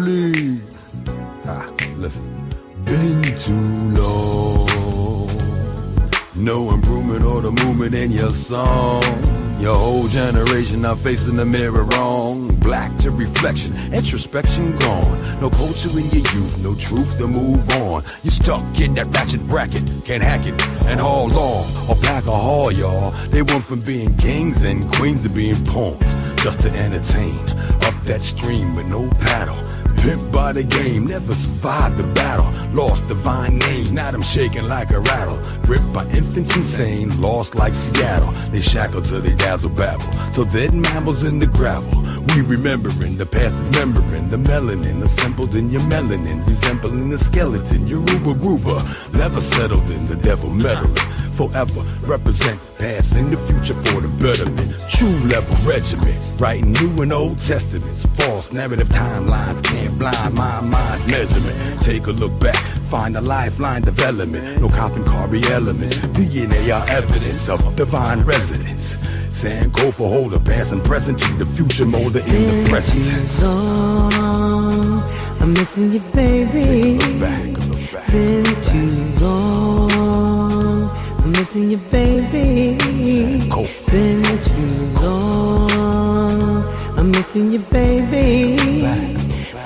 lead. Listen. Been too long. No improvement or the movement in your song. Your whole generation now facing the mirror wrong. Black to reflection, introspection gone. No culture in your youth, no truth to move on. You stuck in that ratchet bracket, can't hack it and haul on. Or black or haul, y'all. They went from being kings and queens to being pawns, just to entertain. Up that stream with no paddle. Pimped by the game, never survived the battle. Lost divine names, now them shaking like a rattle. Gripped by infants insane, lost like Seattle. They shackled till they dazzle babble, till dead mammals in the gravel. We remembering, the past is remembering. The melanin assembled in your melanin, resembling the skeleton. Your Uber groover, never settled in the devil meddling. Forever represent past and the future for the betterment. True level regiment, writing New and Old Testaments. False narrative timelines can't blind my mind's measurement. Take a look back, find a lifeline development. No copying carbon elements. DNA are evidence of divine residence. Sankofa holder, past and present to the future molder in the present. Too long, I'm missing you, baby. Take a look back. Been too long, I'm missing you, baby. Sankofa. Been too long, I'm missing you, baby.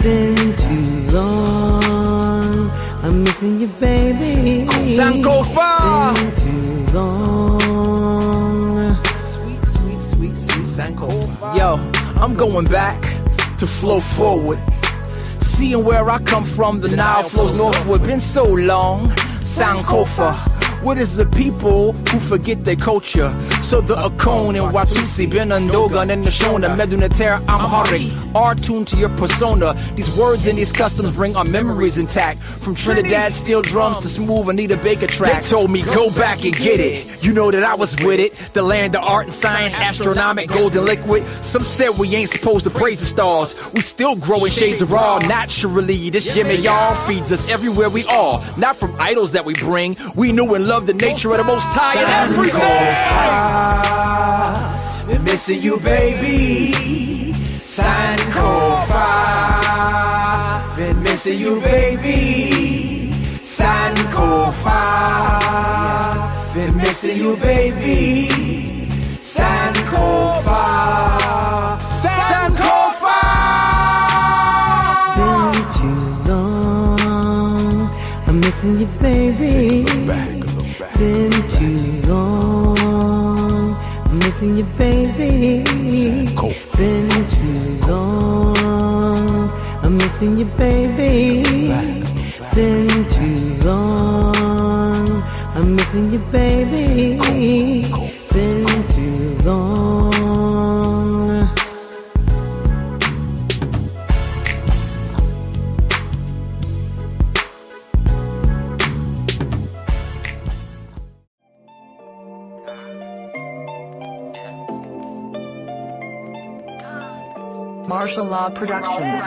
Been too long, I'm missing you, baby. Sankofa. Been too long. Yo, I'm going back to flow forward. Seeing where I come from, the Nile flows northward. Been so long, Sankofa. What is the people who forget their culture? So the Akon and Watusi, Ben Ndogan and the Shona, Medunatera, Amhari, are tuned to your persona. These words and these customs bring our memories intact. From Trinidad steel drums to smooth Anita Baker tracks. They told me go back and get it. You know that I was with it. The land of art and science, astronomic, golden liquid. Some said we ain't supposed to praise the stars. We still grow in shades of raw naturally. This Yimmy y'all feeds us everywhere we are. Not from idols that we bring. We knew and love the nature of the Most High and everything. Been missing you, baby. Sankofa. Been missing you, baby. Sankofa. Been missing you, baby. Sankofa. Sankofa. Been too long, I'm missing you, baby. Been too long, I'm missing you, baby. Been too long, I'm missing you, baby. Been too long, I'm missing you, baby. Been too long. Martial Law Productions.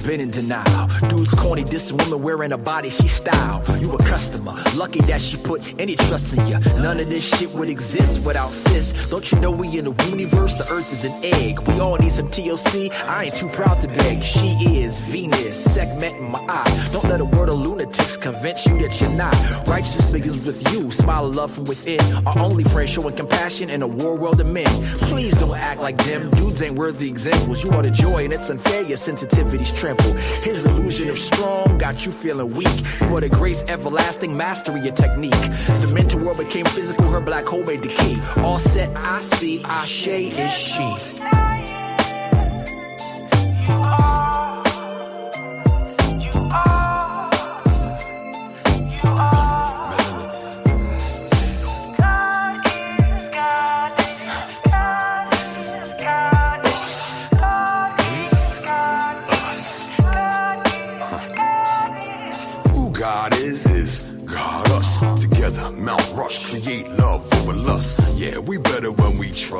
Been in denial. Dudes corny, dissing women wearing a body she style. You a customer, lucky that she put any trust in you. None of this shit would exist without sis. Don't you know we in the universe? The earth is an egg. We all need some TLC. I ain't too proud to beg. She is Venus, segment in my eye. Don't let a word of lunatics convince you that you're not. Righteousness begins with you. Smile of love from within. Our only friend showing compassion in a war world of men. Please don't act like them. Dudes ain't worthy examples. You are the joy and it's unfair. Your sensitivity's trampled. His illusion of strong got you feeling weak. You are the grace everlasting, mastery your technique. The mental world became physical, her black hole made the key. All set, I see, Ashe is she.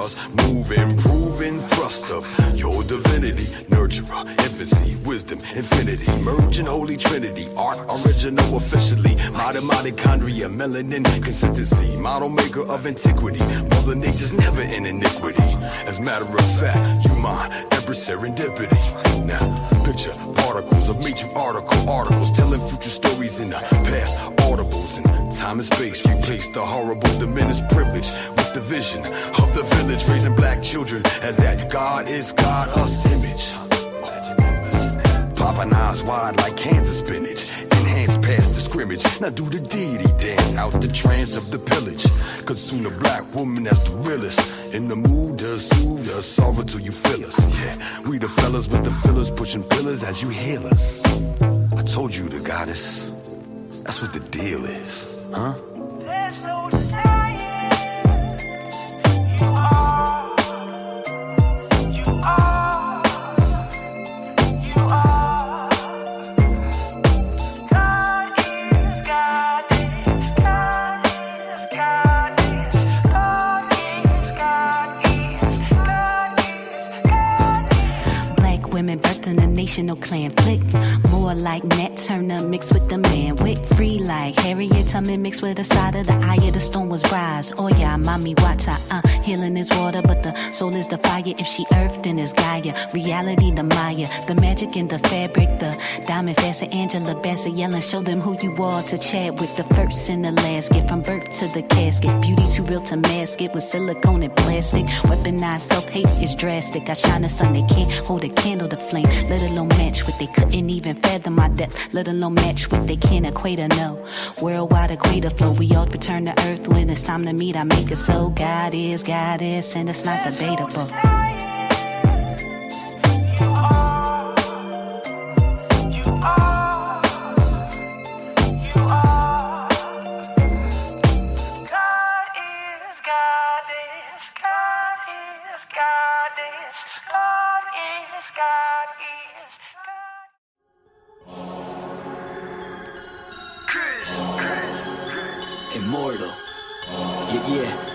stars move, improving thrust of your divinity, nurturer, infancy, wisdom, infinity, merging holy trinity, art original officially, modern mitochondria, melanin consistency, model maker of antiquity, mother nature's never in iniquity. As a matter of fact, you my empress serendipity. Now picture particles of major articles telling future stories in the past audibles, and time and space replace the horrible diminished privilege with the vision of the village, raising black children as that God is God us image. Popping eyes wide like cans of spinach, enhanced past the scrimmage. Now do the deity dance out the trance of the pillage. Cause soon a black woman that's the realest, in the mood to soothe, to solve it till you feel us. Yeah, we the fellas with the fillers, pushing pillars as you heal us. I told you the goddess, that's what the deal is, huh? There's no denying you are, you are, you are. God is goddess, God is goddess, God is goddess, God is goddess. Black women birthing a national clan flick. More like Nat Turner mixed with the man Wick. Free like Harriet Tubman mixed with the side of the eye of the storm was rise. Oh yeah, mommy wata, healing is water, but the soul is the fire. If she earth, then it's Gaia. Reality the Maya, the magic in the fabric, the diamond facet, Angela Bassett yelling, show them who you are to chat with. The first and the last, get from birth to the casket. Beauty too real to mask it with silicone and plastic. Weaponized self-hate is drastic. I shine the sun, they can't hold a candle to flame, let alone match what they couldn't even fathom my depth, let alone match what they can't equate or know. Worldwide equator flow, we all return to earth when it's time to meet. I make it so God is, and it's not debatable. Immortal.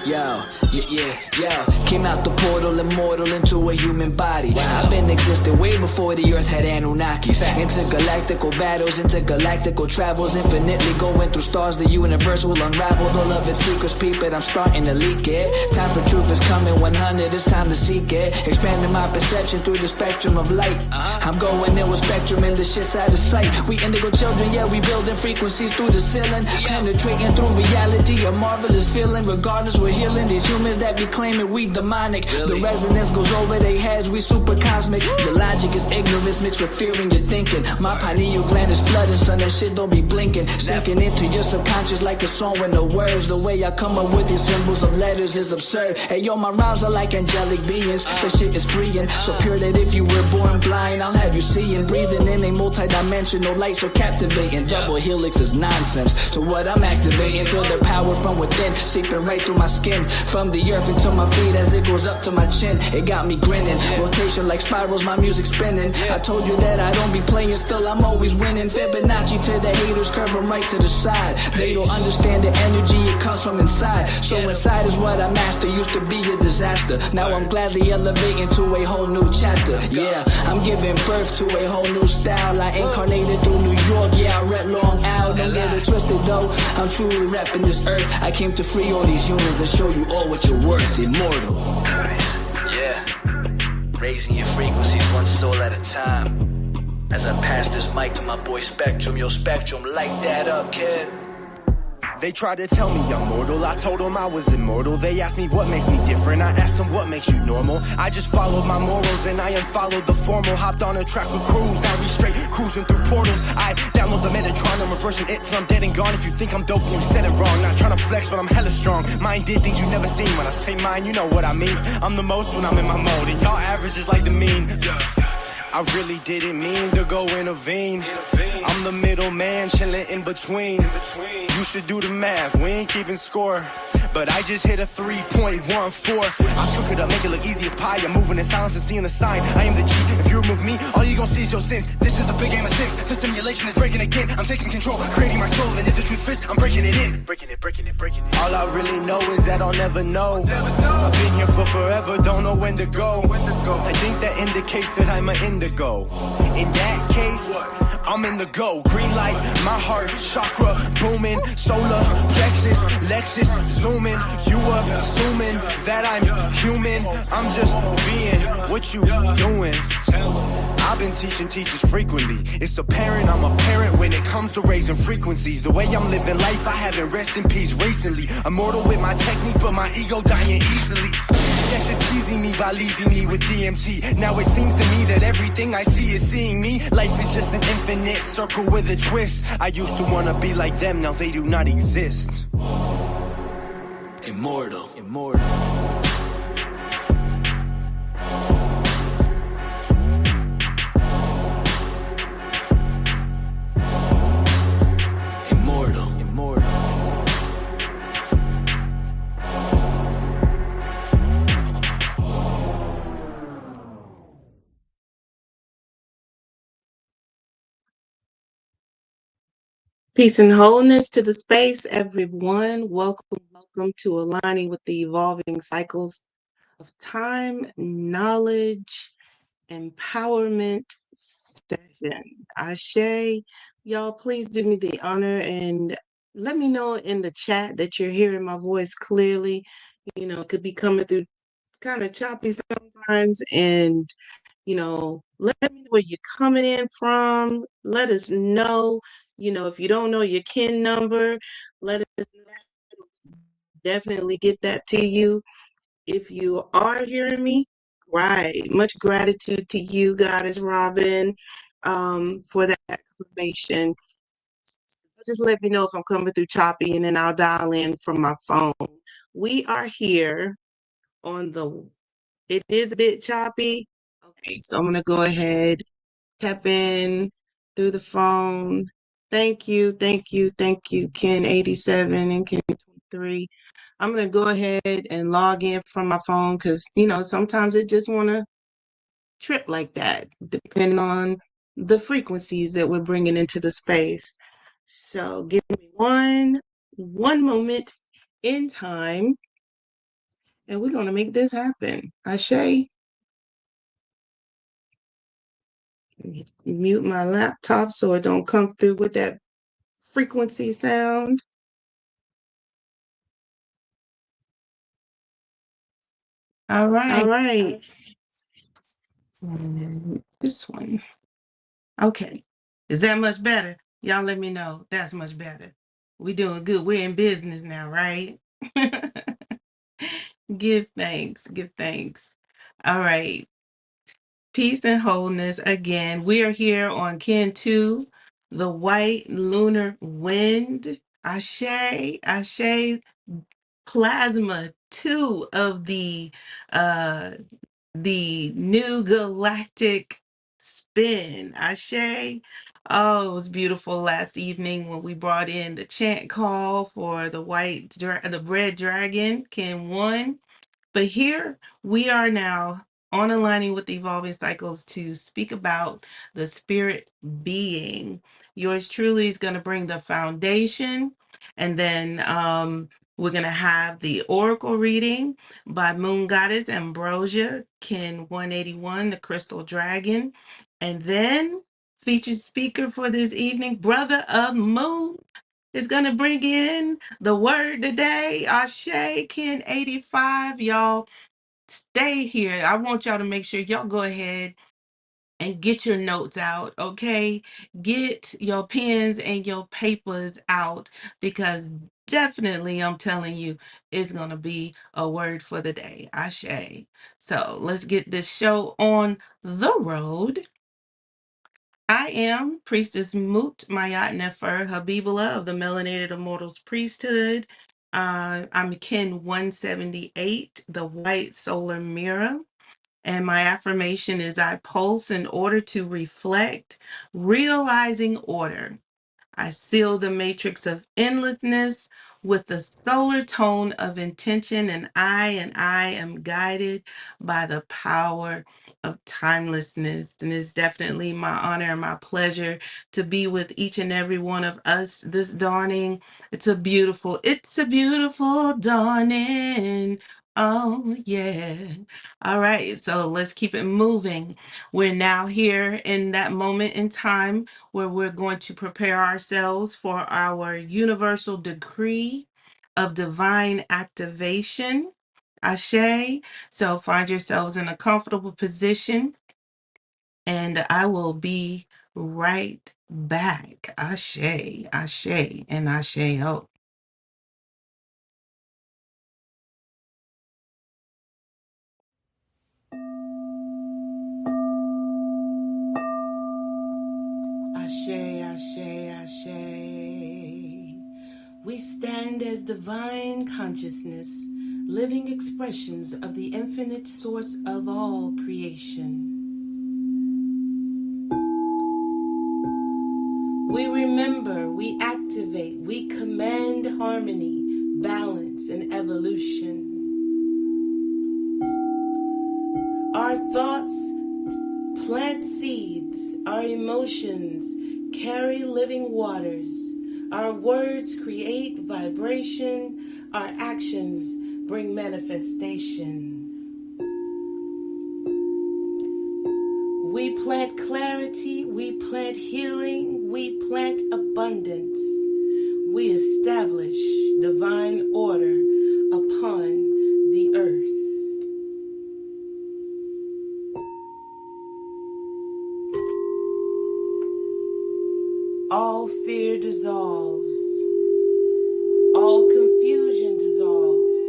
Yeah. Came out the portal, immortal into a human body. Wow. I've been existing way before the earth had Anunnakis. Intergalactical battles, intergalactical travels, infinitely going through stars. The universe will unravel all of its secrets. Peep it, I'm starting to leak it. Time for truth is coming 100, it's time to seek it. Expanding my perception through the spectrum of light. I'm going in with spectrum and the shit's out of sight. We indigo children, yeah, we building frequencies through the ceiling. Penetrating through reality, a marvelous feeling. Regardless, we're healing these humans that be claiming we demonic. Really? The resonance goes over their heads, we super cosmic. The logic is ignorance mixed with fear in your thinking. My pineal gland is flooded, son, that shit don't be blinking. Sinking into your subconscious like a song with no words. The way I come up with these symbols of letters is absurd. Hey yo, my rhymes are like angelic beings. The shit is freeing, so pure that if you were born blind, I'll have you seeing. Breathing in a multi-dimensional light so captivating. Double helix is nonsense, so what I'm activating. Feel the power from within, seeping right through my skin. From the earth into my feet as it goes up to my chin. It got me grinning, rotation like spirals, my music spinning. I told you that I don't be playing, still I'm always winning. Fibonacci to the haters, curve them right to the side. They don't understand the energy, it comes from inside. So inside is what I master, used to be a disaster. Now I'm gladly elevating to a whole new chapter. Yeah, I'm giving birth to a whole new style. I incarnated through New York, yeah, I rep Long Island. Don't get it twisted though, I'm truly repping this earth. I came to free all these humans and show you all what you're worth. Immortal. Yeah, raising your frequencies one soul at a time. As I pass this mic to my boy Spectrum, yo Spectrum, light that up, kid. They tried to tell me I'm mortal, I told them I was immortal. They asked me what makes me different, I asked them what makes you normal. I just followed my morals and I unfollowed the formal. Hopped on a track with crews, now we straight cruising through portals. I download the Metatron, I'm reversing it till I'm dead and gone. If you think I'm dope, then you said it wrong. Not trying to flex, but I'm hella strong. Mine did things you never seen. When I say mine, you know what I mean. I'm the most when I'm in my mode, and y'all average is like the mean. I really didn't mean to go intervene. I'm the middleman chilling in between. You should do the math, we ain't keeping score. But I just hit a 3.14. I cook it up, make it look easy as pie. I'm moving in silence and seeing the sign. I am the G. If you remove me, all you gon' see is your sins. This is a big game of sins. The simulation is breaking again. I'm taking control, creating my soul. And if the truth fits, I'm breaking it in. Breaking it. All I really know is that I'll never know. I've been here for forever, don't know when to go. I think that indicates that I'm an indigo. In that case, I'm in the go. Green light, my heart, chakra, booming. Solar, plexus, Lexus, zooming. You assuming that I'm human. I'm just being what you doing. I've been teaching teachers frequently. It's apparent I'm a parent when it comes to raising frequencies. The way I'm living life, I haven't rest in peace recently. Immortal with my technique, but my ego dying easily. Death is teasing me by leaving me with DMT. Now it seems to me that everything I see is seeing me. Life is just an infinite circle with a twist. I used to wanna be like them, now they do not exist. Immortal. Peace and wholeness to the space, everyone. Welcome to Aligning with the Evolving Cycles of Time, Knowledge, Empowerment session. Ashe, y'all, please do me the honor and let me know in the chat that you're hearing my voice clearly. You know, it could be coming through kind of choppy sometimes, and let me know where you're coming in from. Let us know. If you don't know your kin number, let us definitely get that to you. If you are hearing me, right. Much gratitude to you, Goddess Robin, for that confirmation. Just let me know if I'm coming through choppy, and then I'll dial in from my phone. We are here it is a bit choppy. Okay, so I'm going to go ahead, tap in through the phone. Thank you, Ken 87 and Ken 23. I'm going to go ahead and log in from my phone because, sometimes it just want to trip like that, depending on the frequencies that we're bringing into the space. So give me one moment in time, and we're going to make this happen. Ashe. Mute my laptop so it don't come through with that frequency sound. All right. And this one. Okay. Is that much better? Y'all let me know. That's much better. We doing good. We're in business now, right? Give thanks. All right. Peace and wholeness. Again, we are here on Ken 2, the white lunar wind. Ashe, plasma 2 of the new galactic spin. Ashe. Oh, it was beautiful last evening when we brought in the chant call for the the red dragon, Ken 1. But here we are now on Aligning with the Evolving Cycles to speak about the spirit being. Yours truly is going to bring the foundation, and then we're going to have the oracle reading by Moon Goddess Ambrosia, Kin 181, the Crystal Dragon. And then featured speaker for this evening, Brother of Moon, is going to bring in the word today. Ashe, Ken 85. Y'all stay here. I want y'all to make sure y'all go ahead and get your notes out, okay? Get your pens and your papers out, because definitely, I'm telling you, it's going to be a word for the day. Ashe. So let's get this show on the road. I am Priestess Moot Mayat Nefer Habibullah of the Melanated Immortals Priesthood. I'm Ken 178, the White Solar Mirror. And my affirmation is I pulse in order to reflect, realizing order. I seal the matrix of endlessness with the solar tone of intention, and I am guided by the power of timelessness. And it's definitely my honor and my pleasure to be with each and every one of us this dawning. It's a beautiful dawning. Oh, yeah. All right, so let's keep it moving. We're now here in that moment in time where we're going to prepare ourselves for our universal decree of divine activation. Ashe. So find yourselves in a comfortable position, and I will be right back. Ashe, Ashe, and Ashe. Oh, Ashe, Ashe, Ashe. We stand as divine consciousness, living expressions of the infinite source of all creation. We remember, we activate, we command harmony, balance, and evolution. Our thoughts plant seeds, our emotions carry living waters, our words create vibration, our actions bring manifestation. We plant clarity, we plant healing, we plant abundance. We establish divine order upon the earth. All fear dissolves, all confusion dissolves,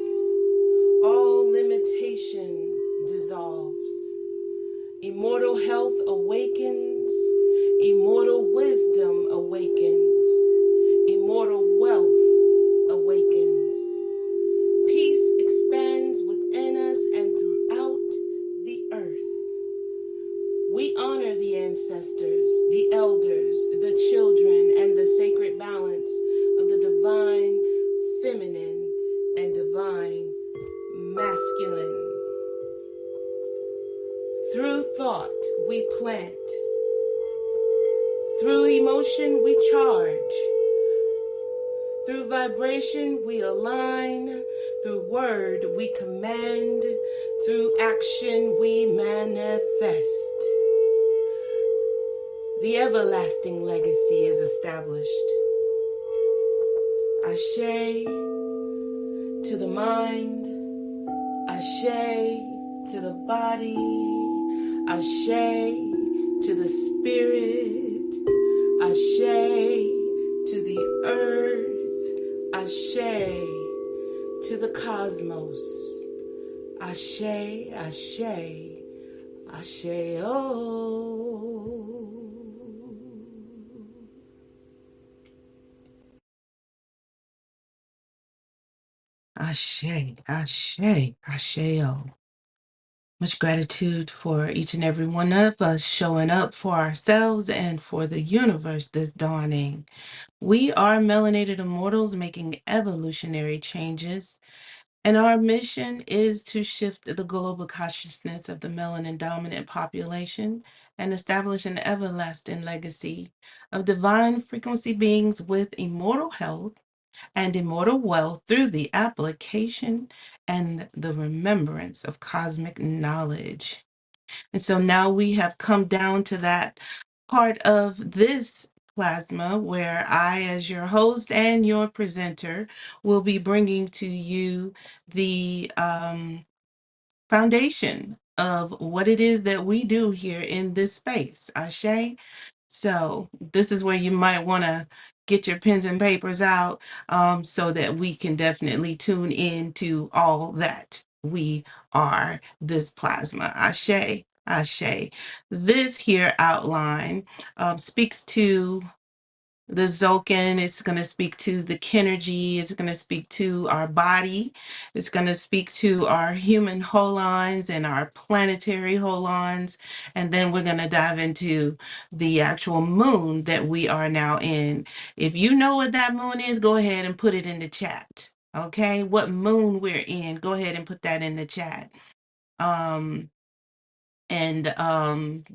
all limitation dissolves. Immortal health awakens, immortal wisdom awakens, immortal wealth awakens. Peace expands within us and throughout the earth. We honor the ancestors, the elders, the children, and the sacred balance of the divine feminine and divine masculine. Through thought, we plant. Through emotion, we charge. Through vibration, we align. Through word, we command. Through action, we manifest. The everlasting legacy is established. Ashe to the mind, ashe to the body, ashe to the spirit, ashe to the earth, ashe to the cosmos, ashe, ashe, ashe, oh. Ashe, ashe, asheo. Much gratitude for each and every one of us showing up for ourselves and for the universe this dawning. We are Melanated Immortals making evolutionary changes, and our mission is to shift the global consciousness of the melanin dominant population and establish an everlasting legacy of divine frequency beings with immortal health and immortal wealth through the application and the remembrance of cosmic knowledge. And so now we have come down to that part of this plasma where I, as your host and your presenter, will be bringing to you the foundation of what it is that we do here in this space. Ashe. So this is where you might want to get your pens and papers out, so that we can definitely tune in to all that we are this plasma. Ashe, Ashe. This here outline speaks to The Zoken is going to speak to the Kinergy. It's going to speak to our body. It's going to speak to our human holons and our planetary holons. And then we're going to dive into the actual moon that we are now in. If you know what that moon is, go ahead and put it in the chat. Okay, what moon we're in, go ahead and put that in the chat.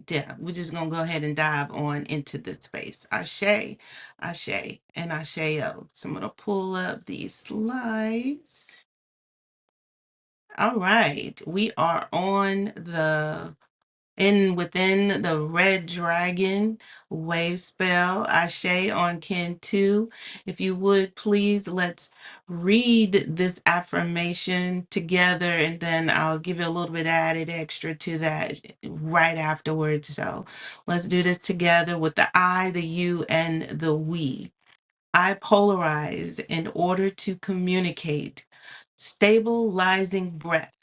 Yeah, we're just gonna go ahead and dive on into this space. Ashe, Ashe, and Asheo. So I'm gonna pull up these slides. All right, we are on the within the red dragon wave spell. Ashe on Ken 2. If you would please, let's read this affirmation together, and then I'll give you a little bit added extra to that right afterwards. So let's do this together with the I, the you, and the we. I polarize in order to communicate. Stabilizing breath.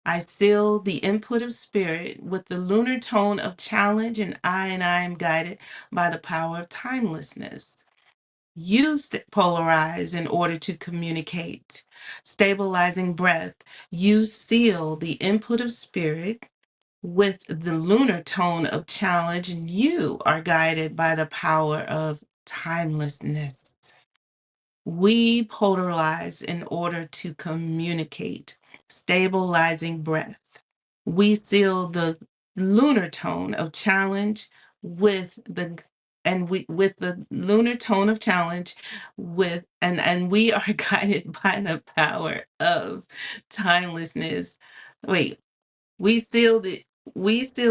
I seal the input of spirit with the lunar tone of challenge, and I am guided by the power of timelessness. You polarize in order to communicate. Stabilizing breath. You seal the input of spirit with the lunar tone of challenge, and you are guided by the power of timelessness. We polarize in order to communicate, stabilizing breath. We seal the lunar tone of challenge with the with the lunar tone of challenge with and we are guided by the power of timelessness. Wait, we still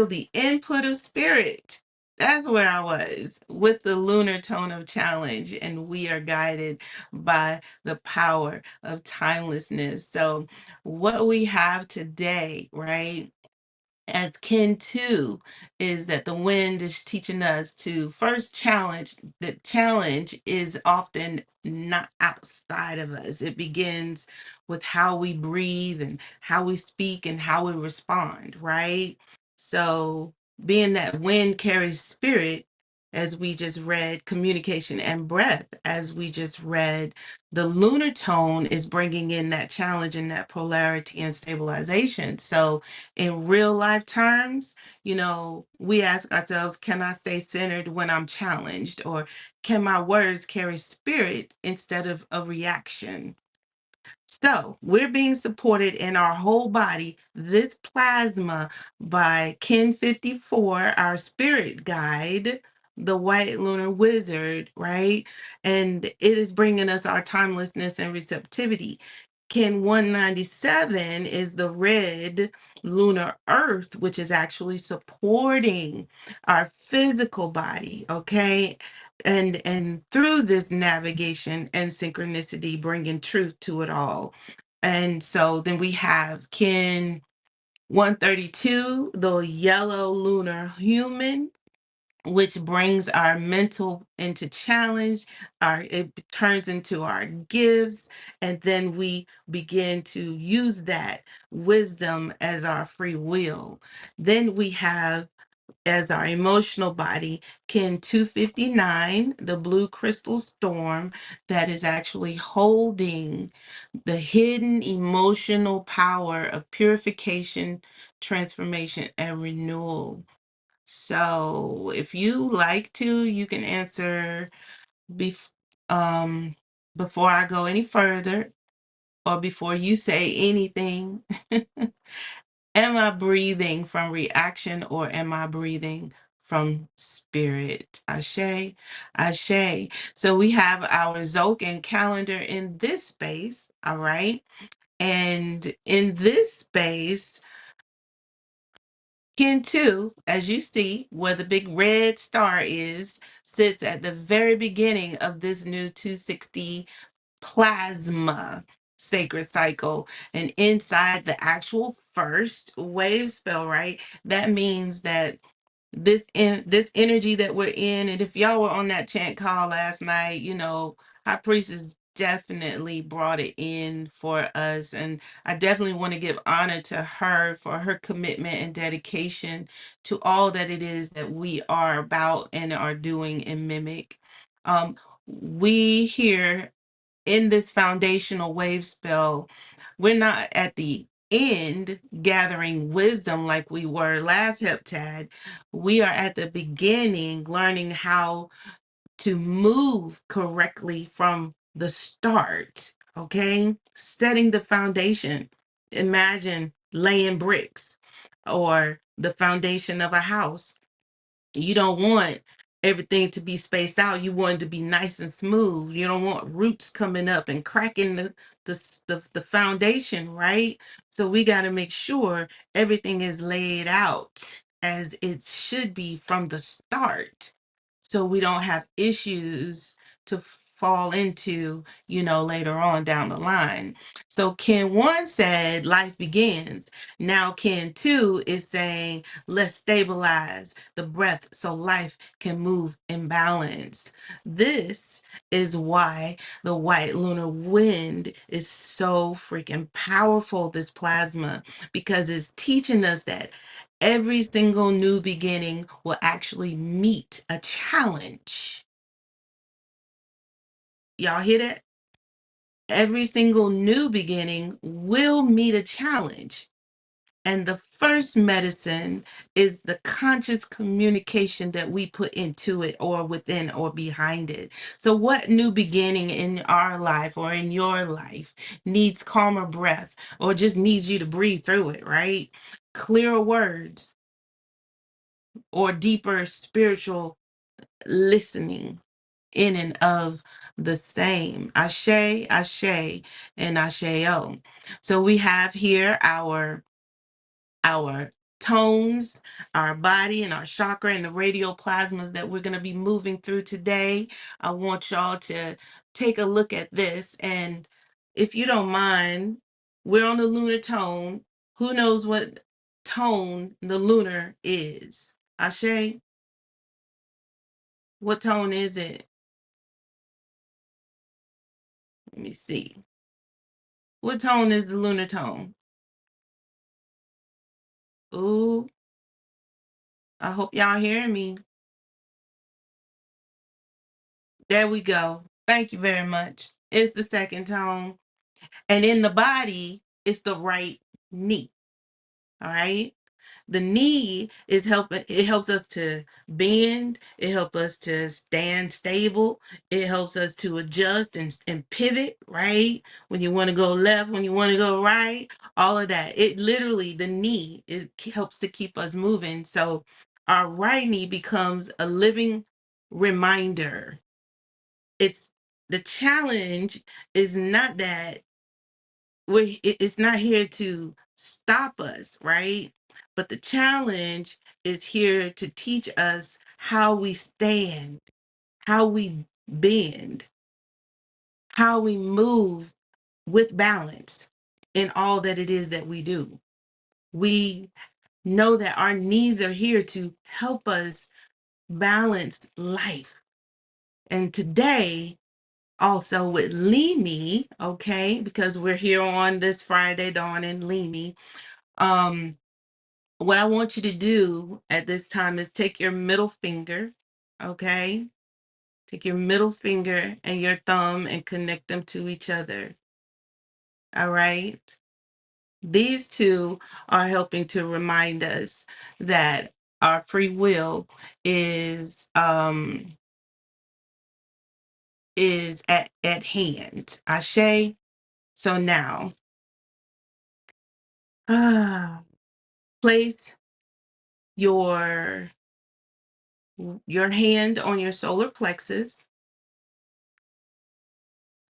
the input of spirit. That's where I was with the lunar tone of challenge, and we are guided by the power of timelessness. So, what we have today, right? As kin two is that the wind is teaching us to first challenge. The challenge is often not outside of us. It begins with how we breathe and how we speak and how we respond, right? So being that wind carries spirit, as we just read, communication and breath, as we just read, the lunar tone is bringing in that challenge and that polarity and stabilization. So in real life terms, we ask ourselves, can I stay centered when I'm challenged? Or can my words carry spirit instead of a reaction? So we're being supported in our whole body, this plasma, by Kin 54, our spirit guide, the white lunar wizard, right? And it is bringing us our timelessness and receptivity. Kin 197 is the red lunar earth, which is actually supporting our physical body, okay? And through this navigation and synchronicity, bringing truth to it all. And so then we have Kin 132, the yellow lunar human, which brings our mental into challenge. It turns into our gifts, and then we begin to use that wisdom as our free will. Then we have as our emotional body, Kin 259, the blue crystal storm, that is actually holding the hidden emotional power of purification, transformation, and renewal. So if you like to, you can answer bef- um, before I go any further or before you say anything. Am I breathing from reaction or am I breathing from spirit? Ashe, Ashe. So we have our Zocan calendar in this space, all right? And in this space, Kin 2, as you see, where the big red star is, sits at the very beginning of this new 260 plasma sacred cycle, and inside the actual first wave spell, right? That means that this energy that we're in, and if y'all were on that chant call last night, High Priestess definitely brought it in for us, and I definitely want to give honor to her for her commitment and dedication to all that it is that we are about and are doing in MIMEC. We here in this foundational wave spell, we're not at the end gathering wisdom like we were last heptad. We are at the beginning learning how to move correctly from the start, okay? Setting the foundation. Imagine laying bricks or the foundation of a house. You don't want everything to be spaced out. You want it to be nice and smooth. You don't want roots coming up and cracking the foundation, right? So we got to make sure everything is laid out as it should be from the start, so we don't have issues to fall into, later on down the line. So Ken 1 said life begins. Now Ken 2 is saying let's stabilize the breath so life can move in balance. This is why the white lunar wind is so freaking powerful, this plasma, because it's teaching us that every single new beginning will actually meet a challenge. Y'all hear that? Every single new beginning will meet a challenge. And the first medicine is the conscious communication that we put into it, or within, or behind it. So, what new beginning in our life or in your life needs calmer breath, or just needs you to breathe through it, right? Clearer words or deeper spiritual listening in and of the same. Ashe, Ashe, and Asheo. So we have here our tones, our body, and our chakra, and the radial plasmas that we're going to be moving through today. I want y'all to take a look at this. And if you don't mind, we're on the lunar tone. Who knows what tone the lunar is? Ashe, what tone is it? Let me see. What tone is the lunar tone? Ooh, I hope y'all hearing me. There we go. Thank you very much. It's the second tone. And in the body, it's the right knee. All right. The knee is helping, it helps us to bend, it helps us to stand stable, it helps us to adjust and pivot, right? When you want to go left, when you want to go right, all of that. It literally, the knee, it helps to keep us moving. So our right knee becomes a living reminder. It's the challenge is not that it's not here to stop us, right? But the challenge is here to teach us how we stand, how we bend, how we move with balance in all that it is that we do. We know that our knees are here to help us balance life. And today, also with Limi, okay, because we're here on this Friday, Dawn and Limi. What I want you to do at this time is take your middle finger, okay? Take your middle finger and your thumb and connect them to each other. All right? These two are helping to remind us that our free will is at hand. Ashe. So now, place your hand on your solar plexus,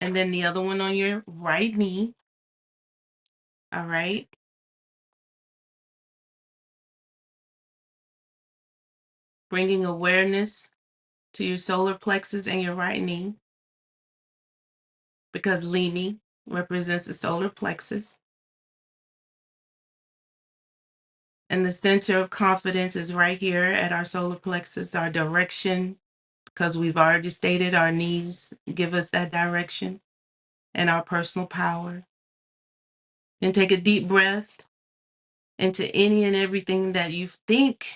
and then the other one on your right knee. All right. Bringing awareness to your solar plexus and your right knee, because Limi represents the solar plexus. And the center of confidence is right here at our solar plexus, our direction, because we've already stated our knees give us that direction and our personal power. Then take a deep breath into any and everything that you think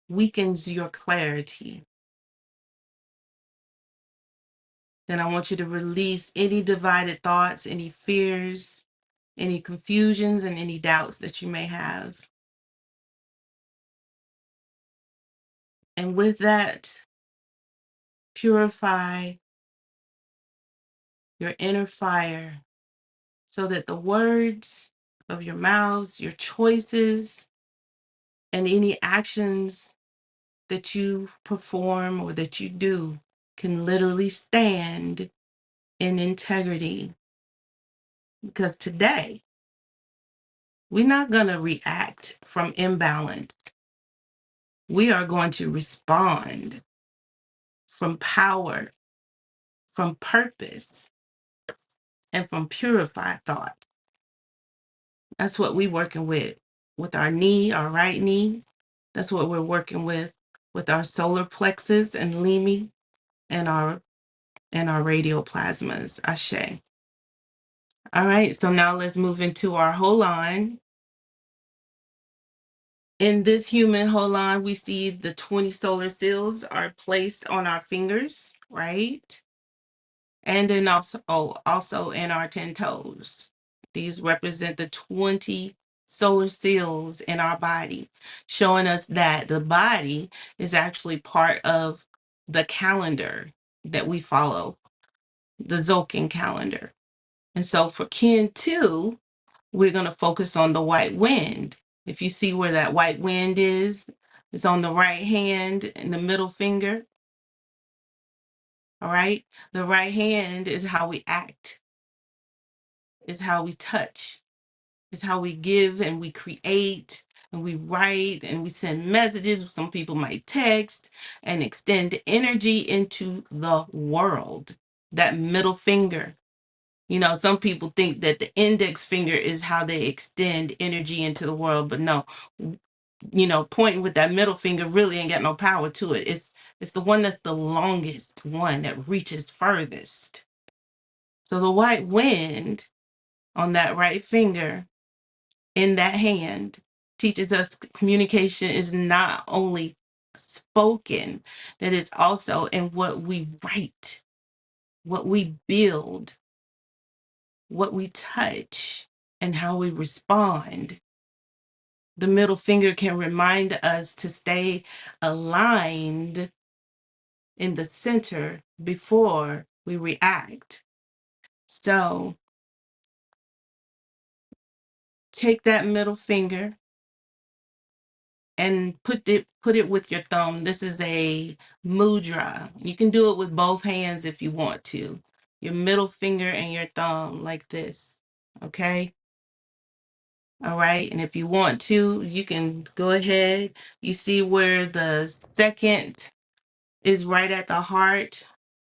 weakens your clarity. Then I want you to release any divided thoughts, any fears, any confusions, and any doubts that you may have. And with that, purify your inner fire so that the words of your mouths, your choices, and any actions that you perform or that you do can literally stand in integrity. Because today, we're not going to react from imbalance. We are going to respond from power, from purpose, and from purified thought. That's what we're working with our knee, our right knee. That's what we're working with our solar plexus and limi and our radial plasmas, ashe. All right, so now let's move into our whole line. In this human whole line, we see the 20 solar seals are placed on our fingers, right? And then also in our 10 toes. These represent the 20 solar seals in our body, showing us that the body is actually part of the calendar that we follow, the Zolkin calendar. And so for Kin 2, we're going to focus on the white wind. If you see where that white wind is, it's on the right hand and the middle finger. All right. The right hand is how we act, is how we touch, is how we give and we create and we write and we send messages. Some people might text and extend energy into the world. That middle finger. You know, some people think that the index finger is how they extend energy into the world, but no, you know, pointing with that middle finger really ain't got no power to it. It's the one that's the longest one that reaches furthest. So the white wind on that right finger in that hand teaches us communication is not only spoken, that is also in what we write, what we build, what we touch, and how we respond. The middle finger can remind us to stay aligned in the center before we react. So take that middle finger and put it with your thumb. This is a mudra. You can do it with both hands if you want to. Your middle finger and your thumb like this. Okay? All right. And if you want to, you can go ahead. You see where the second is right at the heart.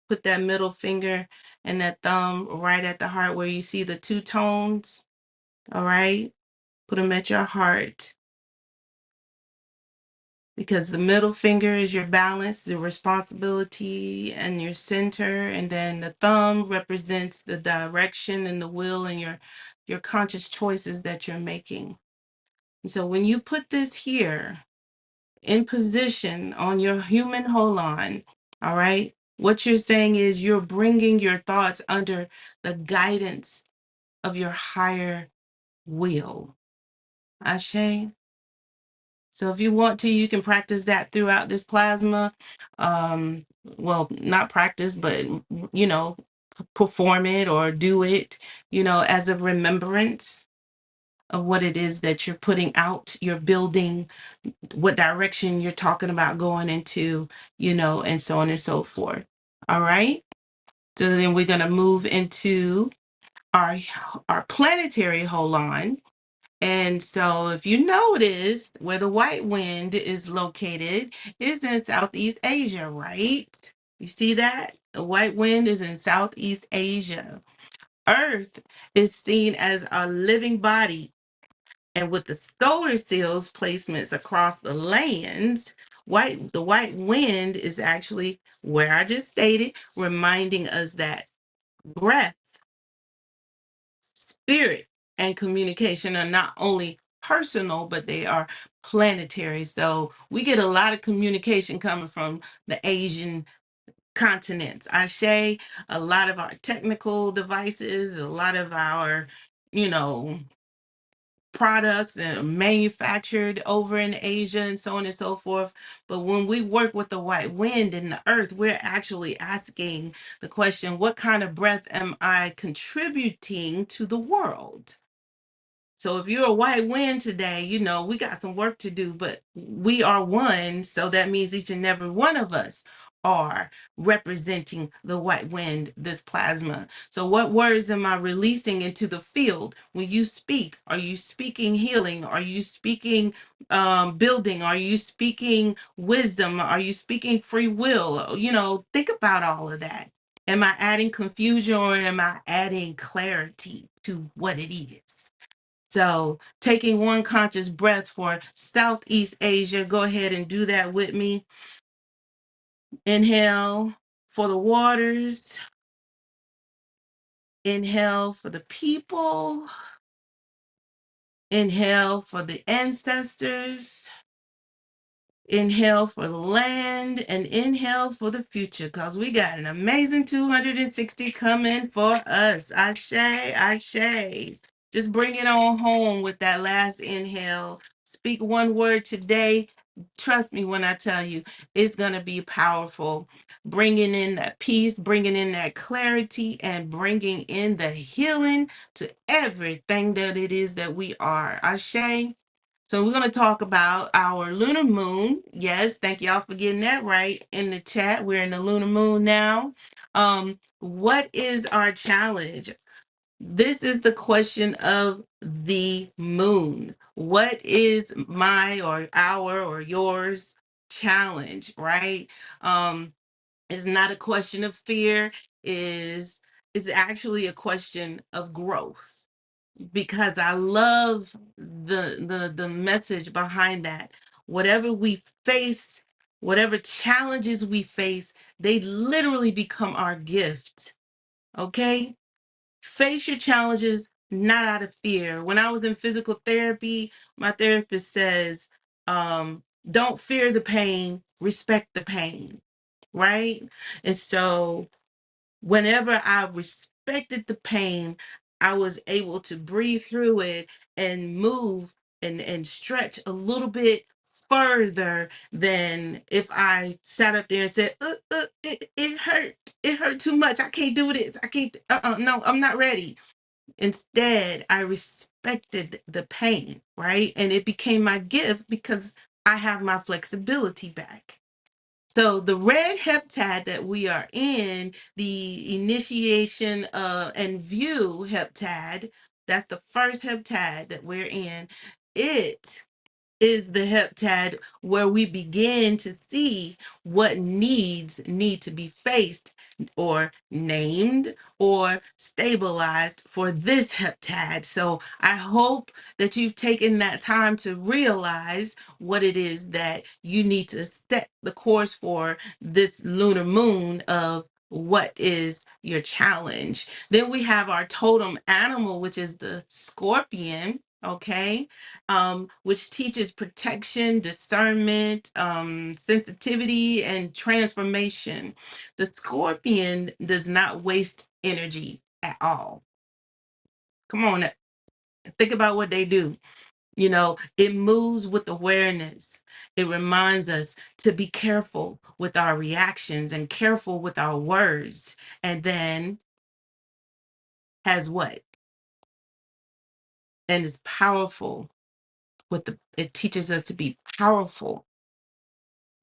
Put that middle finger and that thumb right at the heart where you see the two tones. All right. Put them at your heart because the middle finger is your balance, your responsibility, and your center. And then the thumb represents the direction and the will and your conscious choices that you're making. And so when you put this here in position on your human holon, all right, what you're saying is you're bringing your thoughts under the guidance of your higher will. Ashe. So if you want to, you can practice that throughout this plasma. Well, not practice, but you know, perform it or do it, you know, as a remembrance of what it is that you're putting out, you're building, what direction you're talking about going into, you know, and so on and so forth. All right. So then we're going to move into our planetary holon. And so if you notice where the white wind is located is in Southeast Asia, right? You see that? The white wind is in Southeast Asia. Earth is seen as a living body. And with the solar seals placements across the lands, the white wind is actually where I just stated, reminding us that breath, spirit, and communication are not only personal, but they are planetary. So we get a lot of communication coming from the Asian continents. Ashe, a lot of our technical devices, a lot of our, you know, products and manufactured over in Asia and so on and so forth. But when we work with the white wind and the earth, we're actually asking the question, what kind of breath am I contributing to the world? So if you're a white wind today, you know, we got some work to do, but we are one. So that means each and every one of us are representing the white wind, this plasma. So what words am I releasing into the field? When you speak, are you speaking healing? Are you speaking building? Are you speaking wisdom? Are you speaking free will? You know, think about all of that. Am I adding confusion or am I adding clarity to what it is? So, taking one conscious breath for Southeast Asia, go ahead and do that with me. Inhale for the waters, inhale for the people, inhale for the ancestors, inhale for the land, and inhale for the future, because we got an amazing 260 coming for us. Ashe, ashe. Just bring it on home with that last inhale. Speak one word today. Trust me when I tell you, it's going to be powerful. Bringing in that peace, bringing in that clarity, and bringing in the healing to everything that it is that we are. Ashe. So we're going to talk about our lunar moon. Yes, thank y'all for getting that right in the chat. We're in the lunar moon now. What is our challenge? This is the question of the moon. What is my or our or yours challenge, right? It's not a question of fear, is actually a question of growth, because I love the message behind that. Whatever we face, whatever challenges we face, they literally become our gift. Okay? Face your challenges not out of fear. When I was in physical therapy, my therapist says, don't fear the pain, respect the pain. Right? And so whenever I respected the pain, I was able to breathe through it and move and stretch a little bit further than if I sat up there and said, it hurt. It hurt too much. I can't do this. I can't, no, I'm not ready. Instead, I respected the pain, right? And it became my gift because I have my flexibility back. So the red heptad that we are in, the initiation and view heptad, that's the first heptad that we're in. It is the heptad where we begin to see what needs need to be faced or named or stabilized for this heptad. So I hope that you've taken that time to realize what it is that you need to set the course for this lunar moon of what is your challenge. Then we have our totem animal, which is the scorpion. Okay, which teaches protection, discernment, sensitivity, and transformation. The scorpion does not waste energy at all. Come on, think about what they do. You know, it moves with awareness. It reminds us to be careful with our reactions and careful with our words. And then has what? And is powerful it teaches us to be powerful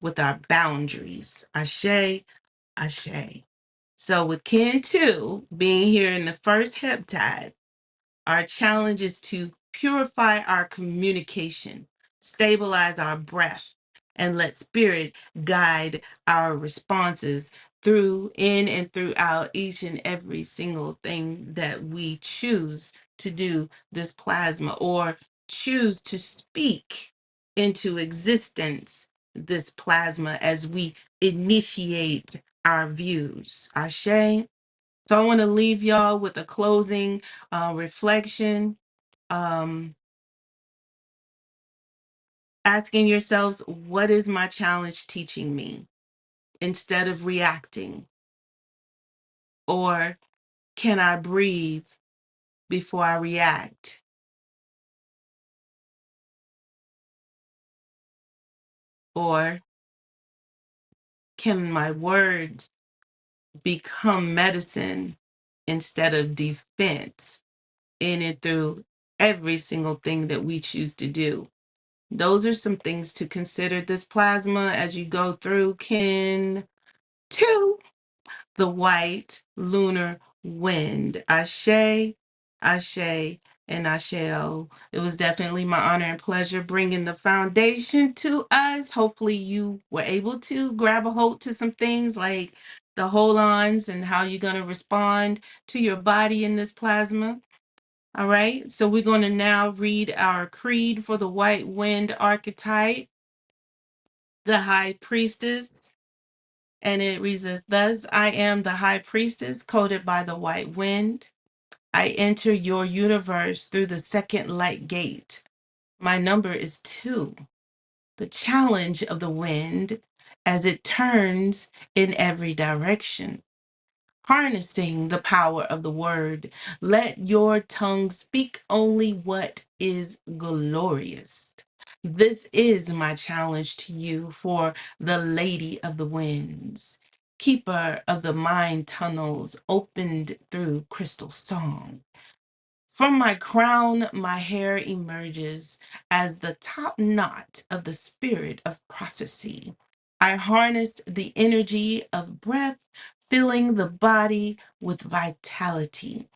with our boundaries. Ashe, ashe. So with Ken 2 being here in the first heptide, our challenge is to purify our communication, stabilize our breath, and let spirit guide our responses through, in, and throughout each and every single thing that we choose to do this plasma or choose to speak into existence this plasma as we initiate our views. Ashe. So I want to leave y'all with a closing reflection, um, asking yourselves, what is my challenge teaching me? instead of reacting? Or can I breathe before I react? Or can my words become medicine instead of defense in and through every single thing that we choose to do? Those are some things to consider this plasma as you go through kin 2, the white lunar wind. Ashe, Ashe, and Asheo. It was definitely my honor and pleasure bringing the foundation to us. Hopefully, you were able to grab a hold to some things like the hold-ons and how you're going to respond to your body in this plasma. All right, so we're going to now read our creed for the white wind archetype, the high priestess. And it reads as thus: I am the high priestess, coded by the white wind. I enter your universe through the second light gate. My number is 2, the challenge of the wind as it turns in every direction. Harnessing the power of the word, let your tongue speak only what is glorious. This is my challenge to you for the Lady of the Winds, keeper of the mind tunnels opened through crystal song. From my crown, my hair emerges as the top knot of the spirit of prophecy. I harnessed the energy of breath, filling the body with vitality.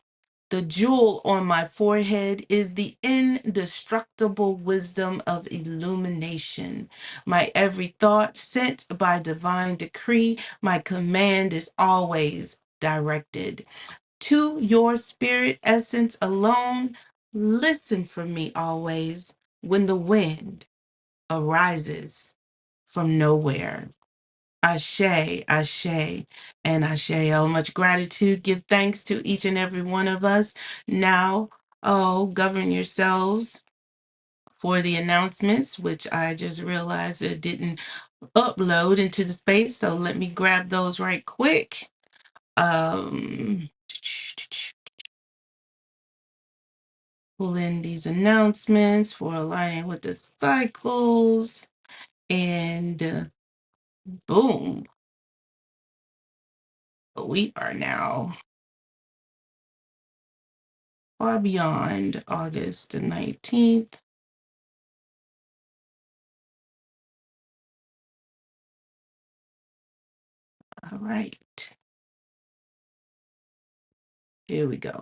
The jewel on my forehead is the indestructible wisdom of illumination. My every thought sent by divine decree, my command is always directed to your spirit essence alone. Listen for me always when the wind arises from nowhere. Ashe, Ashe, and Ashe. Oh, much gratitude. Give thanks to each and every one of us. Now, oh, govern yourselves for the announcements, which I just realized it didn't upload into the space. So let me grab those right quick. Pull in these announcements for aligning with the cycles, and boom, we are now far beyond August the 19th. All right, here we go.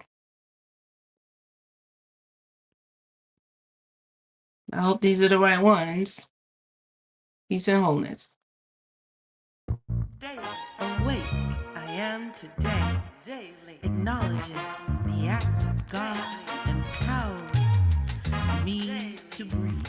I hope these are the right ones. Peace and wholeness. Daily awake, I am today. Daily acknowledges the act of God empowering me to breathe.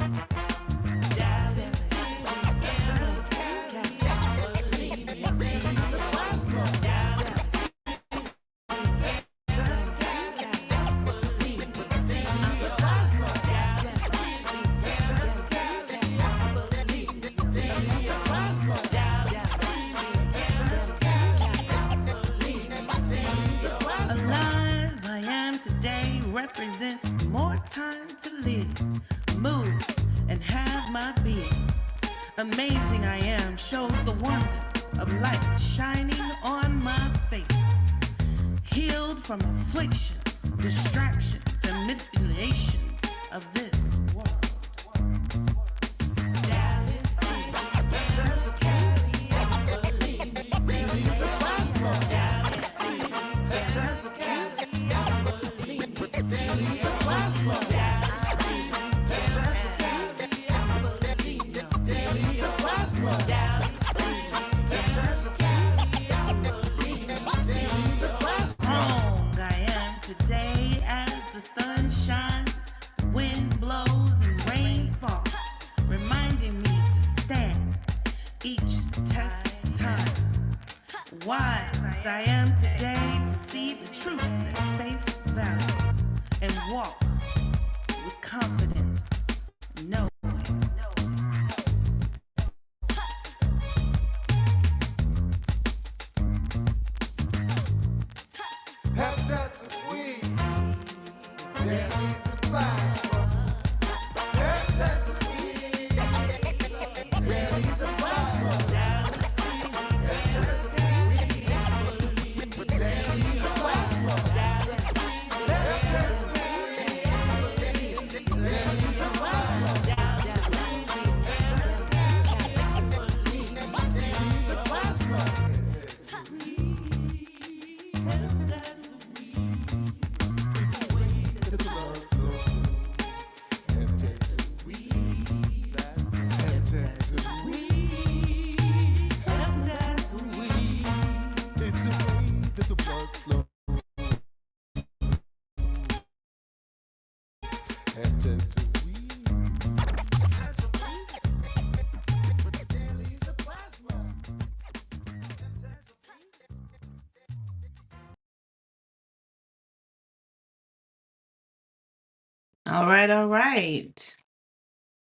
Alive I am today represents more time to live, move, and have my being. Amazing I am shows the wonders of light shining on my face. Healed from afflictions, distractions, and manipulations of this world. Strong I am today as the sun shines, wind blows and rain falls, reminding me to stand each test time. Wise I am today to see the truth at face value and walk with confidence, knowing. That's a weed. Daily supplies. That's a weed. Daily supplies. That's a weed. Daily supplies. That's a weed. Daily supplies. Daily it's the way that the blood flows. That's a weed. That's a weed. Daily supplies. All right, all right.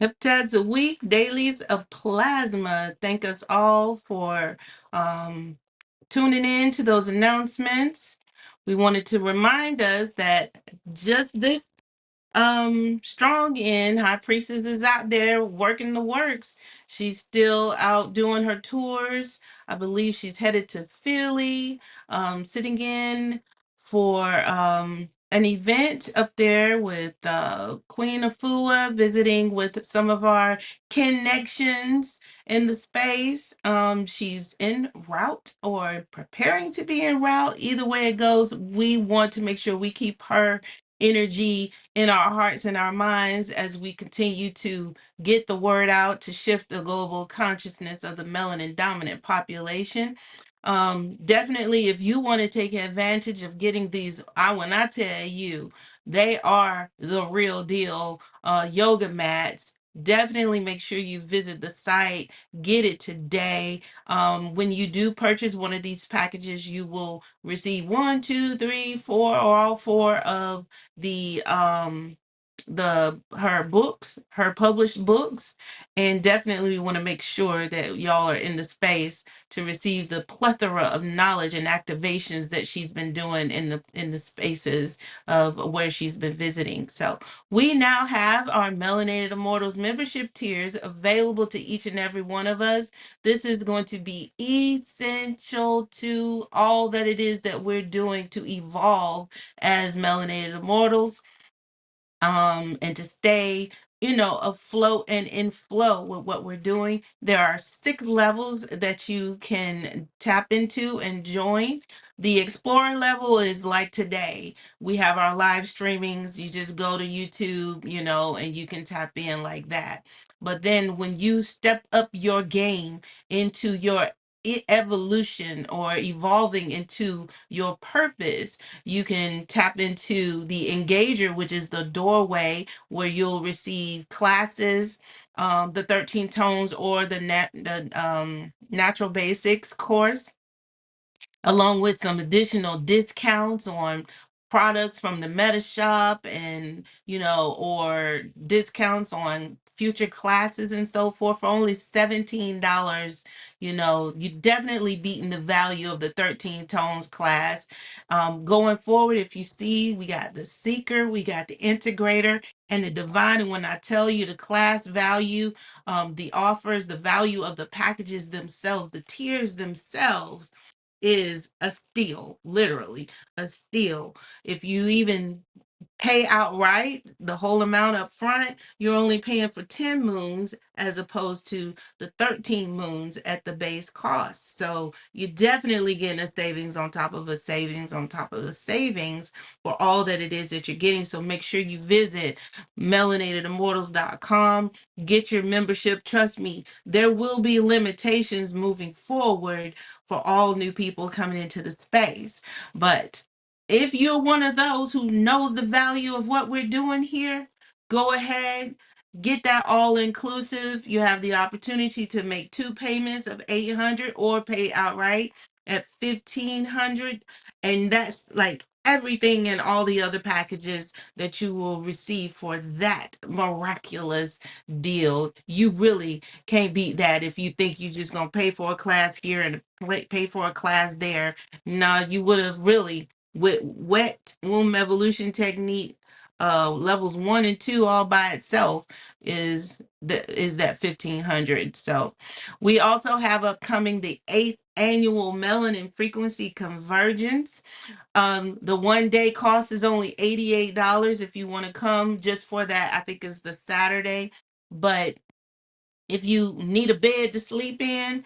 Peptides a week, dailies of plasma. Thank us all for um, tuning in to those announcements. We wanted to remind us that just this strong in high priestess is out there working the works. She's still out doing her tours. I believe she's headed to Philly, sitting in for an event up there with Queen Afua, visiting with some of our connections in the space. She's en route or preparing to be en route. Either way it goes, we want to make sure we keep her energy in our hearts and our minds as we continue to get the word out to shift the global consciousness of the melanin dominant population. Definitely, if you want to take advantage of getting these, I when I tell you, they are the real deal yoga mats. Definitely make sure you visit the site, get it today. When you do purchase one of these packages, you will receive one, two, three, four, or all four of the her books, her published books, and definitely we want to make sure that y'all are in the space to receive the plethora of knowledge and activations that she's been doing in the spaces of where she's been visiting. So we now have our Melanated Immortals membership tiers available to each and every one of us. This is going to be essential to all that it is that we're doing to evolve as Melanated Immortals, and to stay, afloat and in flow with what we're doing. There are 6 levels that you can tap into and join. The Explorer level is like today. We have our live streamings. You just go to YouTube, and you can tap in like that. But then when you step up your game into your evolution or evolving into your purpose, you can tap into the engager, which is the doorway where you'll receive classes, the 13 tones or the natural basics course, along with some additional discounts on products from the Meta Shop, and or discounts on future classes and so forth for only $17. You definitely beating the value of the 13 tones class. Going forward, if you see, we got the seeker, we got the integrator, and the divine. And when I tell you the class value, the offers, the value of the packages themselves, the tiers themselves, is a steal, literally a steal. If you even pay outright the whole amount up front, you're only paying for 10 moons as opposed to the 13 moons at the base cost. So you're definitely getting a savings on top of a savings on top of a savings for all that it is that you're getting. So make sure you visit melanatedimmortals.com, get your membership. Trust me, there will be limitations moving forward for all new people coming into the space. But if you're one of those who knows the value of what we're doing here, go ahead, get that all inclusive. You have the opportunity to make 2 payments of 800 or pay outright at 1500, and that's like everything and all the other packages that you will receive for that miraculous deal. You really can't beat that if you think you're just going to pay for a class here and pay for a class there. No, you would have really with wet womb evolution technique, levels 1 and 2 all by itself is that 1500. So we also have upcoming the 8th annual melanin frequency convergence. The 1 day cost is only $88 if you want to come just for that. I think it's the Saturday. But if you need a bed to sleep in,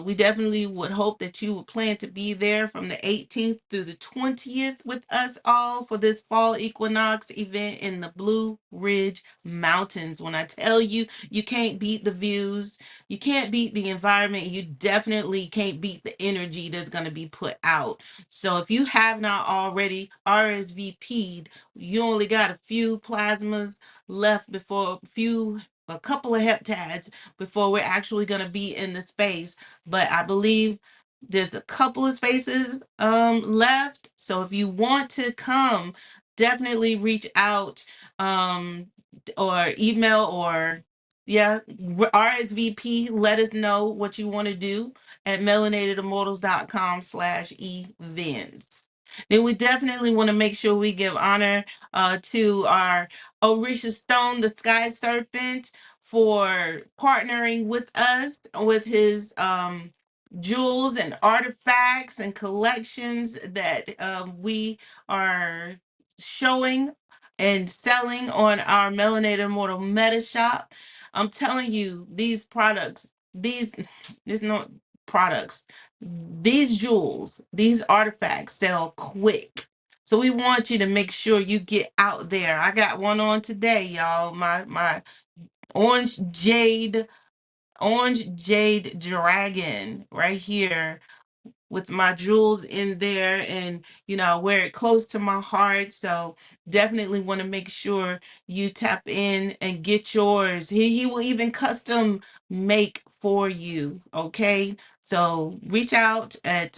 we definitely would hope that you would plan to be there from the 18th through the 20th with us all for this fall equinox event in the Blue Ridge Mountains. When I tell you, you can't beat the views, you can't beat the environment, you definitely can't beat the energy that's going to be put out. So if you have not already RSVP'd, you only got a few plasmas left before a couple of heptads before we're actually going to be in the space. But I believe there's a couple of spaces left. So if you want to come, definitely reach out, or email, or yeah, RSVP. Let us know what you want to do at melanatedimmortals.com/events. Then we definitely want to make sure we give honor to our Orisha Stone, the Sky Serpent, for partnering with us with his jewels and artifacts and collections that we are showing and selling on our Melanated Immortal Meta Shop. I'm telling you, these products, there's no products, these jewels, these artifacts sell quick. So we want you to make sure you get out there. I got one on today, y'all. My orange jade, orange jade dragon right here with my jewels in there, and I wear it close to my heart. So definitely want to make sure you tap in and get yours. He will even custom make for you. Okay, so reach out at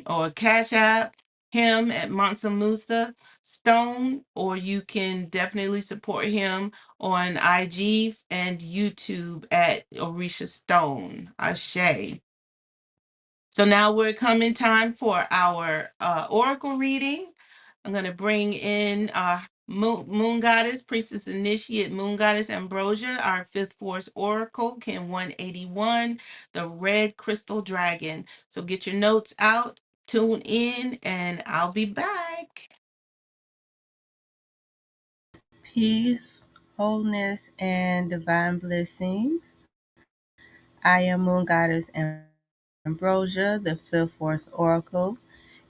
or cash app him at Mansa Musa Stone, or you can definitely support him on IG and YouTube at Orisha Stone. Ashe. So now we're coming time for our oracle reading. I'm going to bring in Moon Goddess, Priestess Initiate, Moon Goddess Ambrosia, our fifth force oracle, Kin 181, the red crystal dragon. So get your notes out, tune in, and I'll be back. Peace, wholeness, and divine blessings. I am Moon Goddess Ambrosia, the Fifth Force Oracle,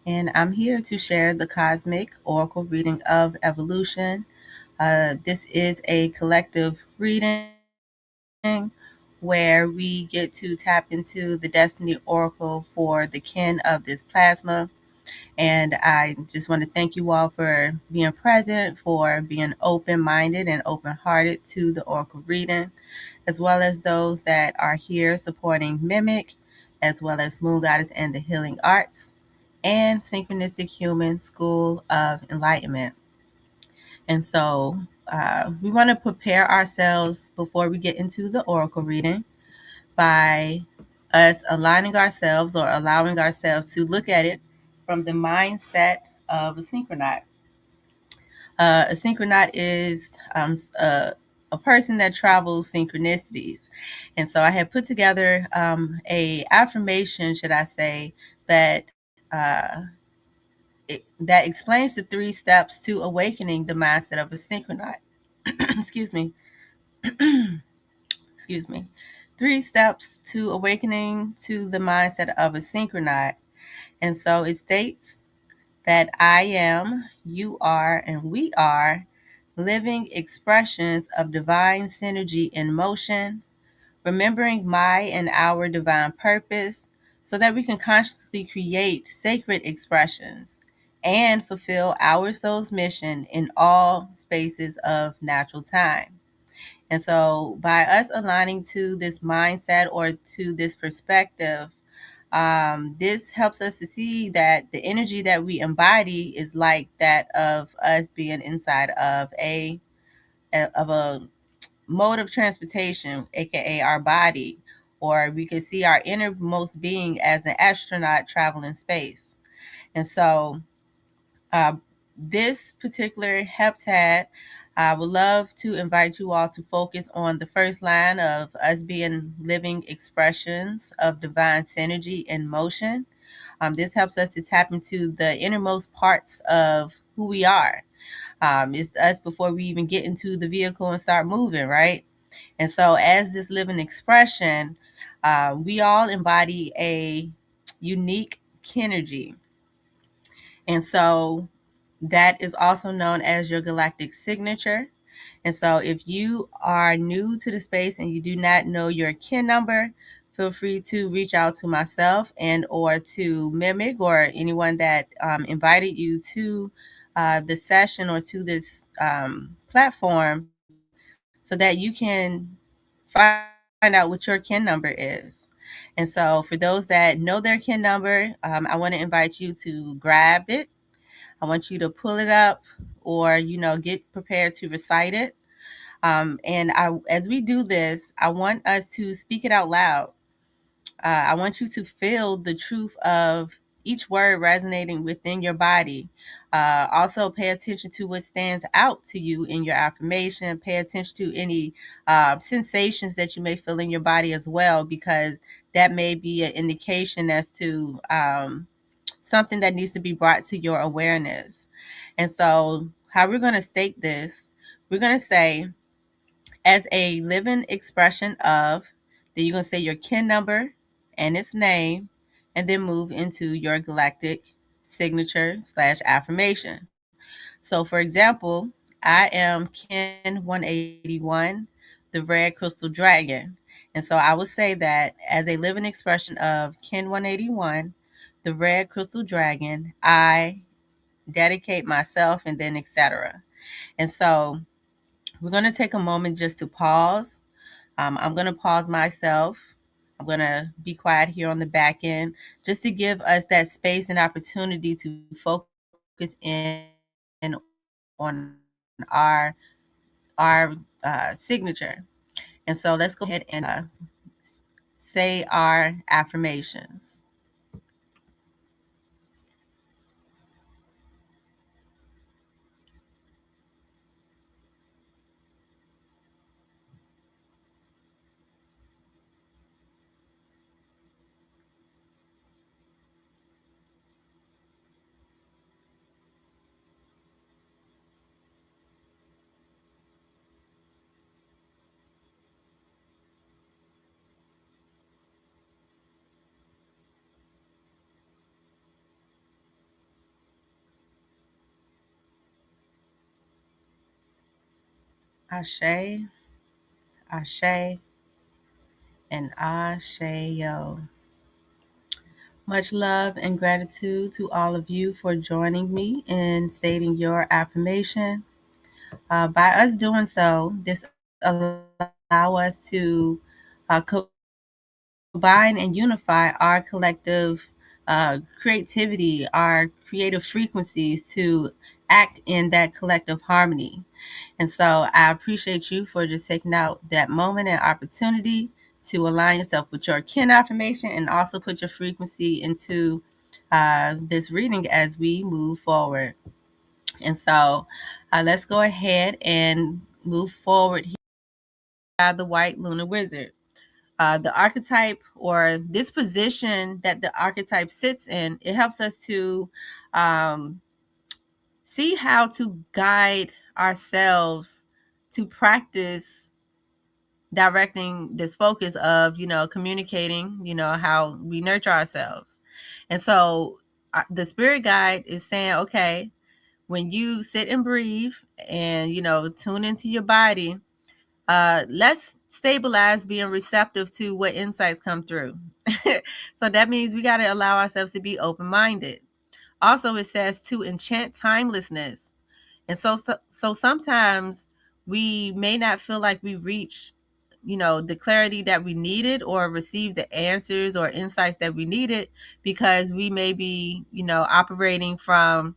and I'm here to share the cosmic oracle reading of evolution. This is a collective reading where we get to tap into the destiny oracle for the kin of this plasma. And I just want to thank you all for being present, for being open-minded and open-hearted to the oracle reading, as well as those that are here supporting MIMEC, as well as Moon Goddess and the Healing Arts, and Synchronistic Human School of Enlightenment. And so we want to prepare ourselves before we get into the oracle reading by us aligning ourselves or allowing ourselves to look at it from the mindset of a synchronaut. A synchronaut is a person that travels synchronicities. And so I have put together a affirmation, should I say, that that explains the 3 steps to awakening the mindset of a synchronaut. Excuse me. Excuse me. 3 steps to awakening to the mindset of a synchronaut. And so it states that I am, you are, and we are living expressions of divine synergy in motion, remembering my and our divine purpose so that we can consciously create sacred expressions and fulfill our soul's mission in all spaces of natural time. And so, by us aligning to this mindset or to this perspective, this helps us to see that the energy that we embody is like that of us being inside of a mode of transportation, aka our body, or we could see our innermost being as an astronaut traveling space. And so Uh, this particular heptad, I would love to invite you all to focus on the first line of us being living expressions of divine synergy and motion. This helps us to tap into the innermost parts of who we are. It's us before we even get into the vehicle and start moving, right? And so, as this living expression, we all embody a unique kinergy. And so, that is also known as your galactic signature. And so, if you are new to the space and you do not know your kin number, feel free to reach out to myself and or to MIMEC or anyone that invited you to the session or to this platform, so that you can find out what your kin number is. And so, for those that know their kin number, I want to invite you to grab it. I want you to pull it up, or get prepared to recite it. As we do this, I want us to speak it out loud. I want you to feel the truth of each word resonating within your body. Also, pay attention to what stands out to you in your affirmation. Pay attention to any sensations that you may feel in your body as well, because that may be an indication as to something that needs to be brought to your awareness. And so, how we're going to state this, we're going to say, as a living expression of, then you're going to say your kin number and its name, and then move into your galactic signature / affirmation. So, for example, I am kin 181, the red crystal dragon. And so I would say that as a living expression of kin 181, the red crystal dragon, I dedicate myself, and then etc. And so we're going to take a moment just to pause. I'm going to pause myself. I'm going to be quiet here on the back end, just to give us that space and opportunity to focus in on our signature. And so let's go ahead and say our affirmations. Ashe, Ashe, and Ashe-yo. Much love and gratitude to all of you for joining me in stating your affirmation. By us doing so, this allow us to combine and unify our collective creativity, our creative frequencies to act in that collective harmony. And so I appreciate you for just taking out that moment and opportunity to align yourself with your kin affirmation and also put your frequency into this reading as we move forward. And so let's go ahead and move forward here by the white lunar wizard. The archetype, or this position that the archetype sits in, it helps us to um, see how to guide ourselves to practice directing this focus of communicating, how we nurture ourselves. And so the spirit guide is saying, okay, when you sit and breathe and tune into your body, let's stabilize being receptive to what insights come through. So that means we got to allow ourselves to be open-minded. Also, it says to enchant timelessness. And so sometimes we may not feel like we reach the clarity that we needed or receive the answers or insights that we needed, because we may be operating from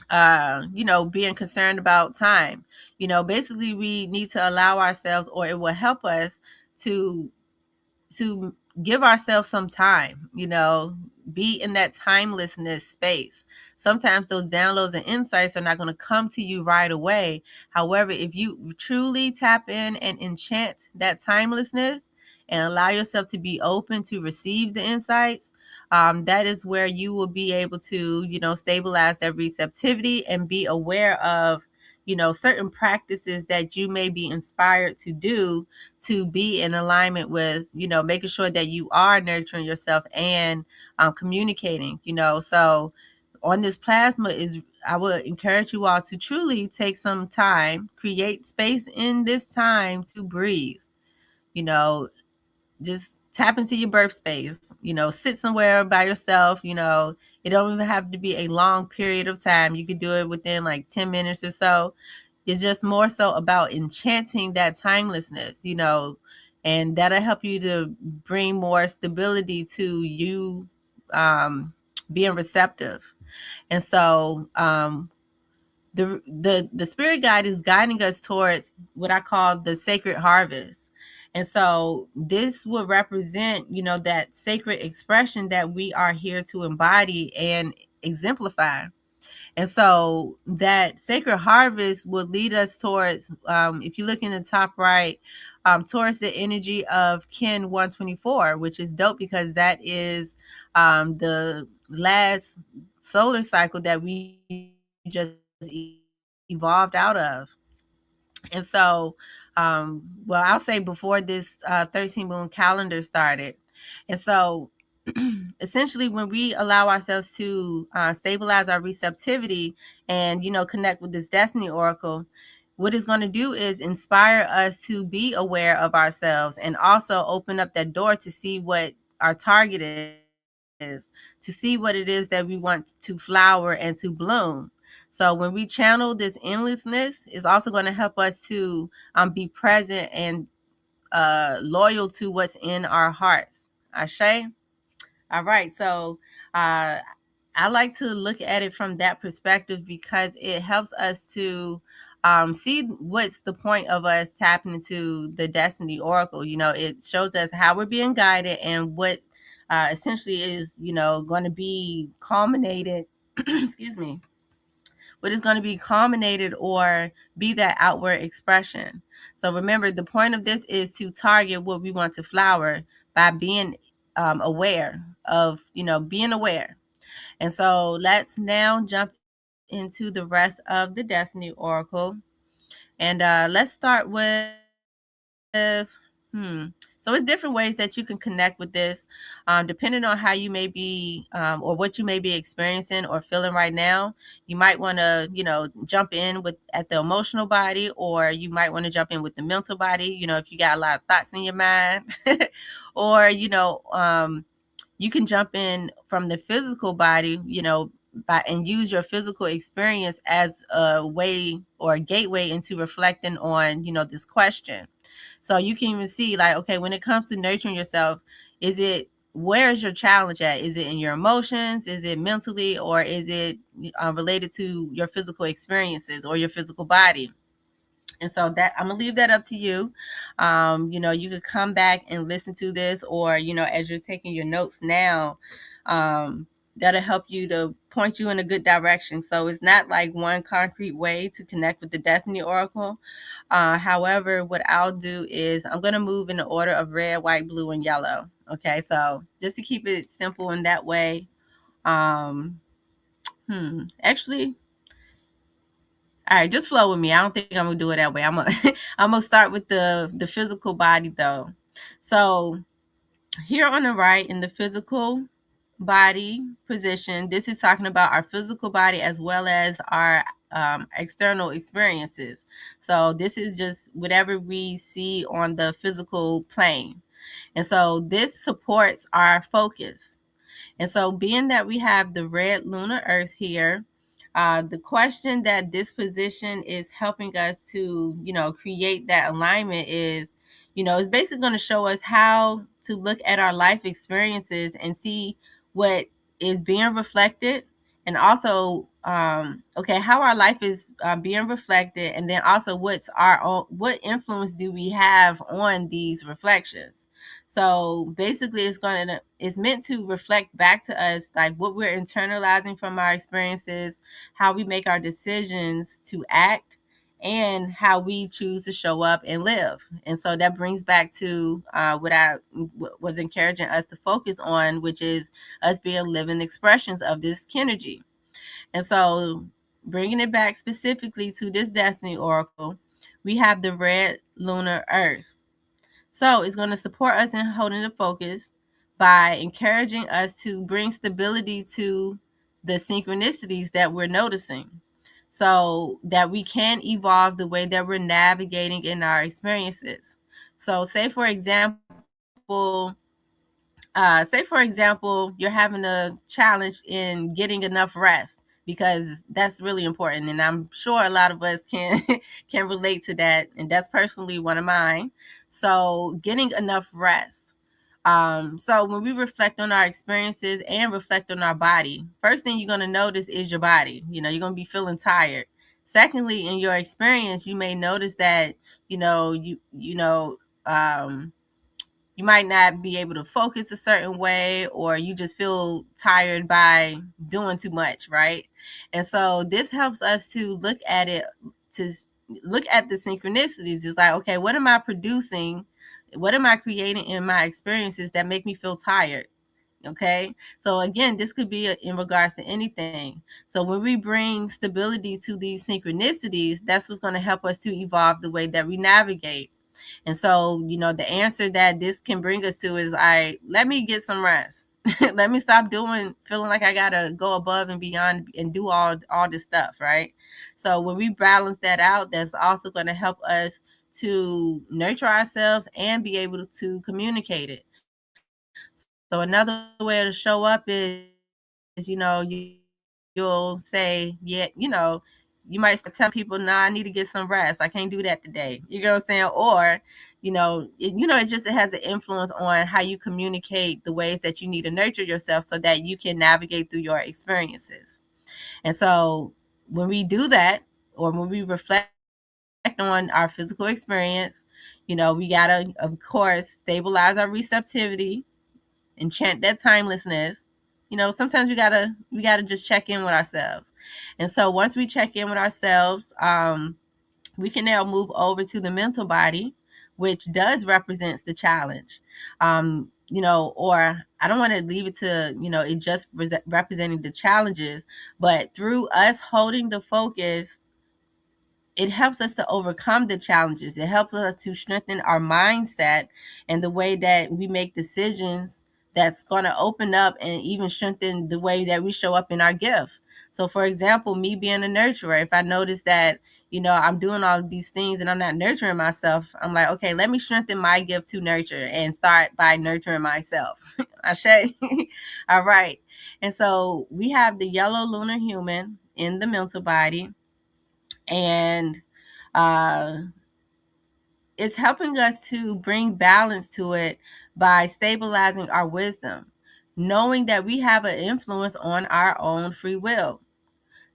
being concerned about time. Basically we need to allow ourselves, or it will help us to give ourselves some time, be in that timelessness space. sometimes those downloads and insights are not going to come to you right away. However, if you truly tap in and enchant that timelessness and allow yourself to be open to receive the insights, that is where you will be able to, stabilize that receptivity and be aware of, certain practices that you may be inspired to do to be in alignment with, making sure that you are nurturing yourself and communicating, so on this plasma is, I would encourage you all to truly take some time, create space in this time to breathe, you know, just tap into your birth space, sit somewhere by yourself, it don't even have to be a long period of time. You could do it within like 10 minutes or so. It's just more so about enchanting that timelessness, and that'll help you to bring more stability to you being receptive. And so the spirit guide is guiding us towards what I call the sacred harvest. And so this will represent, that sacred expression that we are here to embody and exemplify. And so that sacred harvest will lead us towards, if you look in the top right, towards the energy of Kin 124, which is dope because that is the last solar cycle that we just evolved out of. And so, well, I'll say before this 13 moon calendar started. And so, essentially, when we allow ourselves to stabilize our receptivity and, connect with this destiny oracle, what it's going to do is inspire us to be aware of ourselves and also open up that door to see what our target is, to see what it is that we want to flower and to bloom. So when we channel this endlessness, it's also going to help us to be present and loyal to what's in our hearts. Ashe? All right. So I like to look at it from that perspective because it helps us to see what's the point of us tapping into the Destiny Oracle. It shows us how we're being guided and what essentially is, going to be culminated. Excuse me. What is going to be culminated or be that outward expression. So remember, the point of this is to target what we want to flower by being aware of, being aware. And so let's now jump into the rest of the Destiny Oracle. And let's start with, so it's different ways that you can connect with this, depending on how you may be, or what you may be experiencing or feeling right now. You might want to, jump in with at the emotional body, or you might want to jump in with the mental body. If you got a lot of thoughts in your mind, or you can jump in from the physical body, and use your physical experience as a way or a gateway into reflecting on, this question. So you can even see, like, okay, when it comes to nurturing yourself, where is your challenge at? Is it in your emotions? Is it mentally? Or is it related to your physical experiences or your physical body? And so that I'm gonna leave that up to you. You could come back and listen to this, or as you're taking your notes now, that'll help you to point you in a good direction. So it's not like one concrete way to connect with the Destiny Oracle. However, what I'll do is I'm gonna move in the order of red, white, blue, and yellow. Okay, so just to keep it simple in that way. Actually, all right, just flow with me. I don't think I'm gonna do it that way. I'm gonna start with the physical body though. So here on the right in the physical body position, this is talking about our physical body as well as our external experiences. So this is just whatever we see on the physical plane. And so this supports our focus. And so being that we have the red lunar earth here, the question that this position is helping us to, create that alignment is, it's basically going to show us how to look at our life experiences and see what is being reflected, and also, how our life is being reflected, and then also what influence do we have on these reflections. So basically, it's meant to reflect back to us like what we're internalizing from our experiences, how we make our decisions to act, and how we choose to show up and live. And so that brings back to what I was encouraging us to focus on, which is us being living expressions of this Kenergy. And so, bringing it back specifically to this Destiny Oracle, we have the red lunar Earth. So, it's going to support us in holding the focus by encouraging us to bring stability to the synchronicities that we're noticing so that we can evolve the way that we're navigating in our experiences. So, say for example you're having a challenge in getting enough rest, because that's really important, and I'm sure a lot of us can can relate to that, and that's personally one of mine. So getting enough rest. So when we reflect on our experiences and reflect on our body, first thing you're going to notice is your body. You're going to be feeling tired. Secondly, in your experience, you may notice that you know you know um you might not be able to focus a certain way, or you just feel tired by doing too much, right? And so this helps us to look at it, to look at the synchronicities. It's like, okay, what am I producing, what am I creating in my experiences that make me feel tired? Okay, so again, this could be in regards to anything. So when we bring stability to these synchronicities, that's what's going to help us to evolve the way that we navigate. And so, the answer that this can bring us to is, all right, let me get some rest. Let me stop feeling like I gotta go above and beyond and do all this stuff, right? So when we balance that out, that's also going to help us to nurture ourselves and be able to communicate it. So another way to show up is, you'll say, you might start telling people, nah, I need to get some rest. I can't do that today. You know what I'm saying? Or, it has an influence on how you communicate the ways that you need to nurture yourself so that you can navigate through your experiences. And so when we do that, or when we reflect on our physical experience, we gotta, of course, stabilize our receptivity, enchant that timelessness. Sometimes we gotta just check in with ourselves. And so once we check in with ourselves, we can now move over to the mental body, which does represents the challenge. Or I don't want to leave it to, it just representing the challenges, but through us holding the focus, it helps us to overcome the challenges. It helps us to strengthen our mindset and the way that we make decisions, that's going to open up and even strengthen the way that we show up in our gift. So, for example, me being a nurturer, if I notice that, I'm doing all of these things and I'm not nurturing myself, I'm like, okay, let me strengthen my gift to nurture and start by nurturing myself. Ashe? All right. And so we have the yellow lunar human in the mental body, and uh, it's helping us to bring balance to it by stabilizing our wisdom, knowing that we have an influence on our own free will.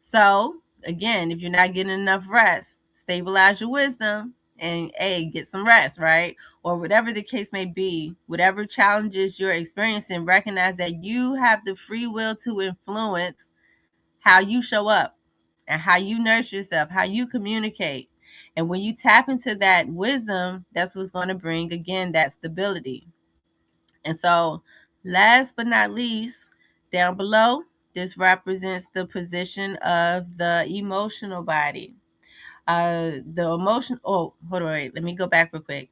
So, again, if you're not getting enough rest, stabilize your wisdom and, get some rest, right? Or whatever the case may be, whatever challenges you're experiencing, recognize that you have the free will to influence how you show up and how you nurture yourself, how you communicate. And when you tap into that wisdom, that's what's going to bring, again, that stability. And so, last but not least, down below, this represents the position of the emotional body. The emotion. Oh, hold on, wait. Let me go back real quick.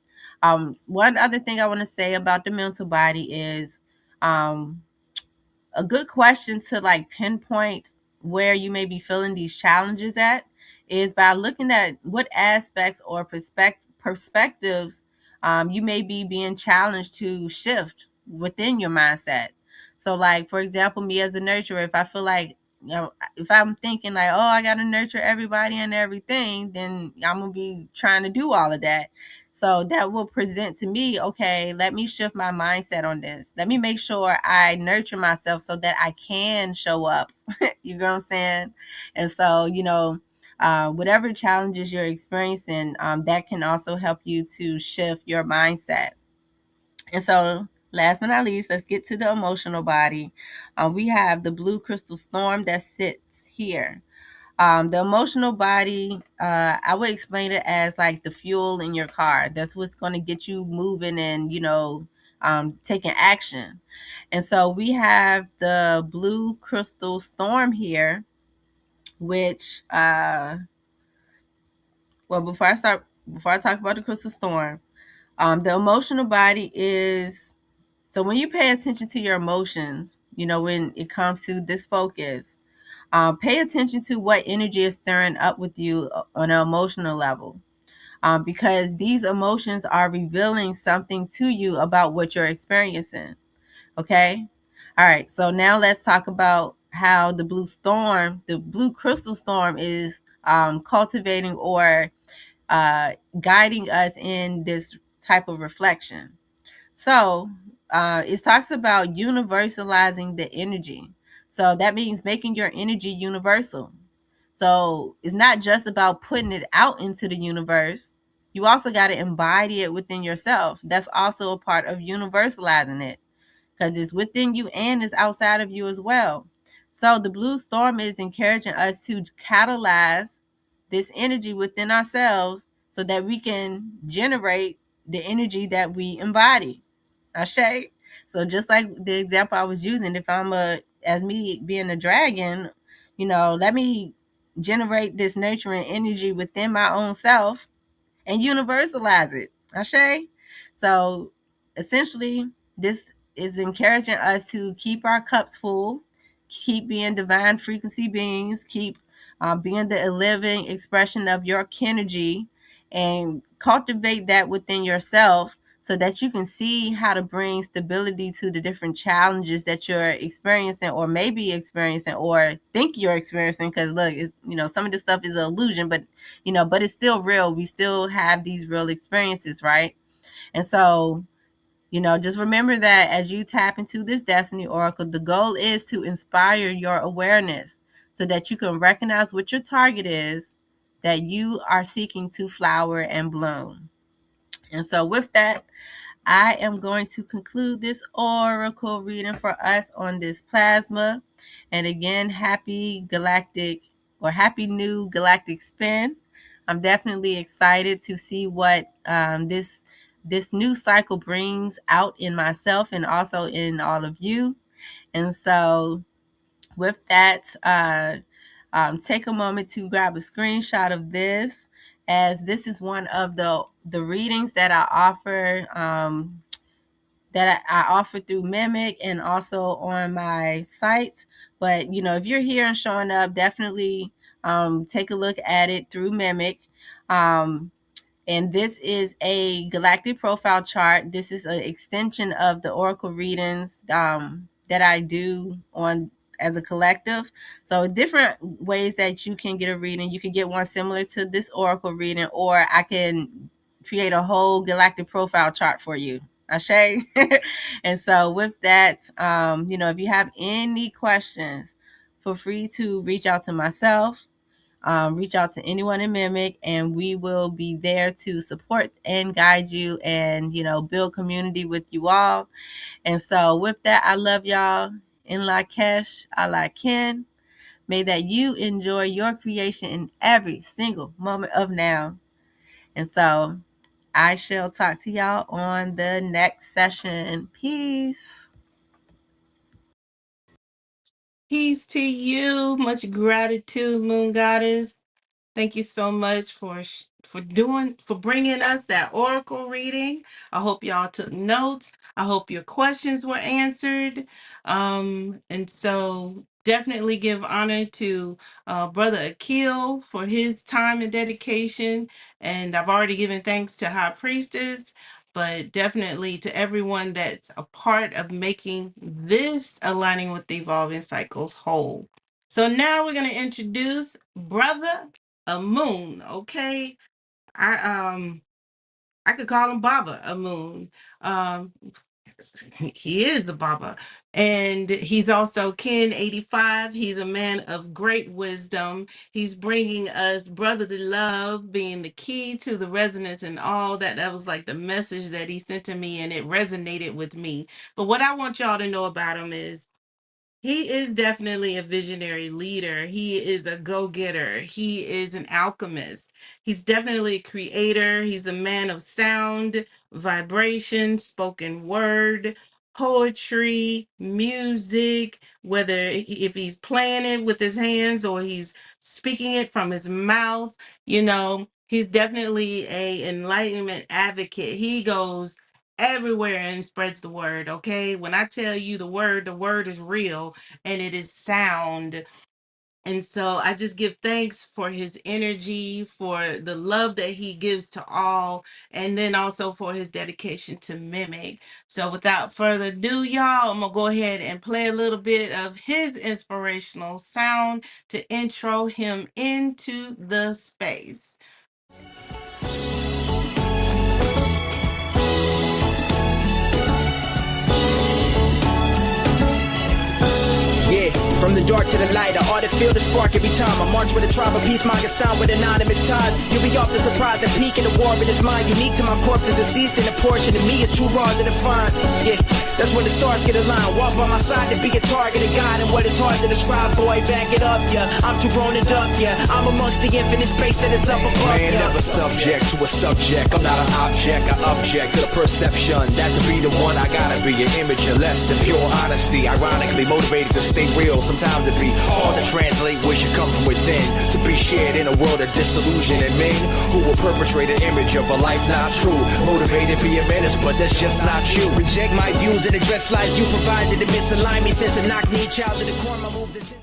One other thing I want to say about the mental body is, a good question to like pinpoint where you may be feeling these challenges at is by looking at what aspects or perspectives you may be being challenged to shift within your mindset. So, like, for example, me as a nurturer, if I feel like, if I'm thinking like, oh, I got to nurture everybody and everything, then I'm going to be trying to do all of that. So that will present to me, okay, let me shift my mindset on this. Let me make sure I nurture myself so that I can show up. You know what I'm saying? And so, whatever challenges you're experiencing, that can also help you to shift your mindset. And so, last but not least, let's get to the emotional body. We have the blue crystal storm that sits here. The emotional body, I would explain it as like the fuel in your car. That's what's going to get you moving and, taking action. And so we have the blue crystal storm here, which, before I talk about the crystal storm, the emotional body is, so when you pay attention to your emotions, when it comes to this focus, pay attention to what energy is stirring up with you on an emotional level, because these emotions are revealing something to you about what you're experiencing. Okay? All right. So now let's talk about how the blue crystal storm is cultivating or guiding us in this type of reflection. So it talks about universalizing the energy. So that means making your energy universal. So it's not just about putting it out into the universe. You also got to embody it within yourself. That's also a part of universalizing it, because it's within you and it's outside of you as well. So the blue storm is encouraging us to catalyze this energy within ourselves so that we can generate the energy that we embody. Ashe. So just like the example I was using, if as me being a dragon, let me generate this nurturing energy within my own self and universalize it. Ashe. So essentially, this is encouraging us to keep our cups full, keep being divine frequency beings, keep being the living expression of your energy, and cultivate that within yourself so that you can see how to bring stability to the different challenges that you're experiencing or maybe experiencing or think you're experiencing. Because look, some of this stuff is an illusion, but it's still real. We still have these real experiences, right? And so, just remember that as you tap into this destiny oracle, the goal is to inspire your awareness so that you can recognize what your target is that you are seeking to flower and bloom. And so with that, I am going to conclude this oracle reading for us on this plasma. And again, happy new galactic spin. I'm definitely excited to see what this new cycle brings out in myself and also in all of you. And so with that, take a moment to grab a screenshot of this, as this is one of the readings that I offer through MIMEC and also on my site. But if you're here and showing up, definitely take a look at it through MIMEC. And this is a galactic profile chart. This is an extension of the oracle readings that I do on as a collective. So different ways that you can get a reading. You can get one similar to this oracle reading, or I can create a whole galactic profile chart for you. Ashe. And so with that, if you have any questions, feel free to reach out to myself. Reach out to anyone in MIMEC, and we will be there to support and guide you and, build community with you all. And so with that, I love y'all. In Lakesh, Allah Ken. May that you enjoy your creation in every single moment of now. And so I shall talk to y'all on the next session. Peace. Peace to you. Much gratitude, Moon Goddess. Thank you so much for bringing us that oracle reading. I hope y'all took notes. I hope your questions were answered. And so definitely give honor to Brother Akil for his time and dedication. And I've already given thanks to High Priestess, but definitely to everyone that's a part of making this aligning with the evolving cycles whole. So now we're going to introduce Brother Amun. Okay, I I could call him Baba Amun. Um, He is a Baba. And he's also Ken 85. He's a man of great wisdom. He's bringing us brotherly love, being the key to the resonance and all that. That was like the message that he sent to me, and it resonated with me. But what I want y'all to know about him is he is definitely a visionary leader. He is a go-getter. He is an alchemist. He's definitely a creator. He's a man of sound, vibration, spoken word, poetry, music, whether if he's playing it with his hands or he's speaking it from his mouth, he's definitely a enlightenment advocate. He goes everywhere and spreads the word. Okay, when I tell you the word is real and it is sound. And so I just give thanks for his energy, for the love that he gives to all, and then also for his dedication to mimic. So without further ado, y'all, I'm gonna go ahead and play a little bit of his inspirational sound to intro him into the space. Yeah, from the dark to the light, I ought to feel the spark every time I march with a tribe of peacemakers down with anonymous ties. You'll be often surprised, the peak in the war in his mind, unique to my corpse is deceased, and a portion of me is too raw to define. Yeah, that's when the stars get aligned. Walk by my side to be a target, a guide, and what it's hard to describe, boy, back it up, yeah. I'm too grown and up, yeah. I'm amongst the infinite space that is up above, yeah. Man, never subject to a subject. I'm not an object, I object to the perception that to be the one I gotta be an image of less than pure honesty. Ironically motivated to stay real. Sometimes it be hard to translate what should come from within, to be shared in a world of disillusion and men who will perpetrate an image of a life not true. Motivated be a menace, but that's just not you. Reject my views and address lies you provided. The misalignment sense of knock me child to the core. My moves intense.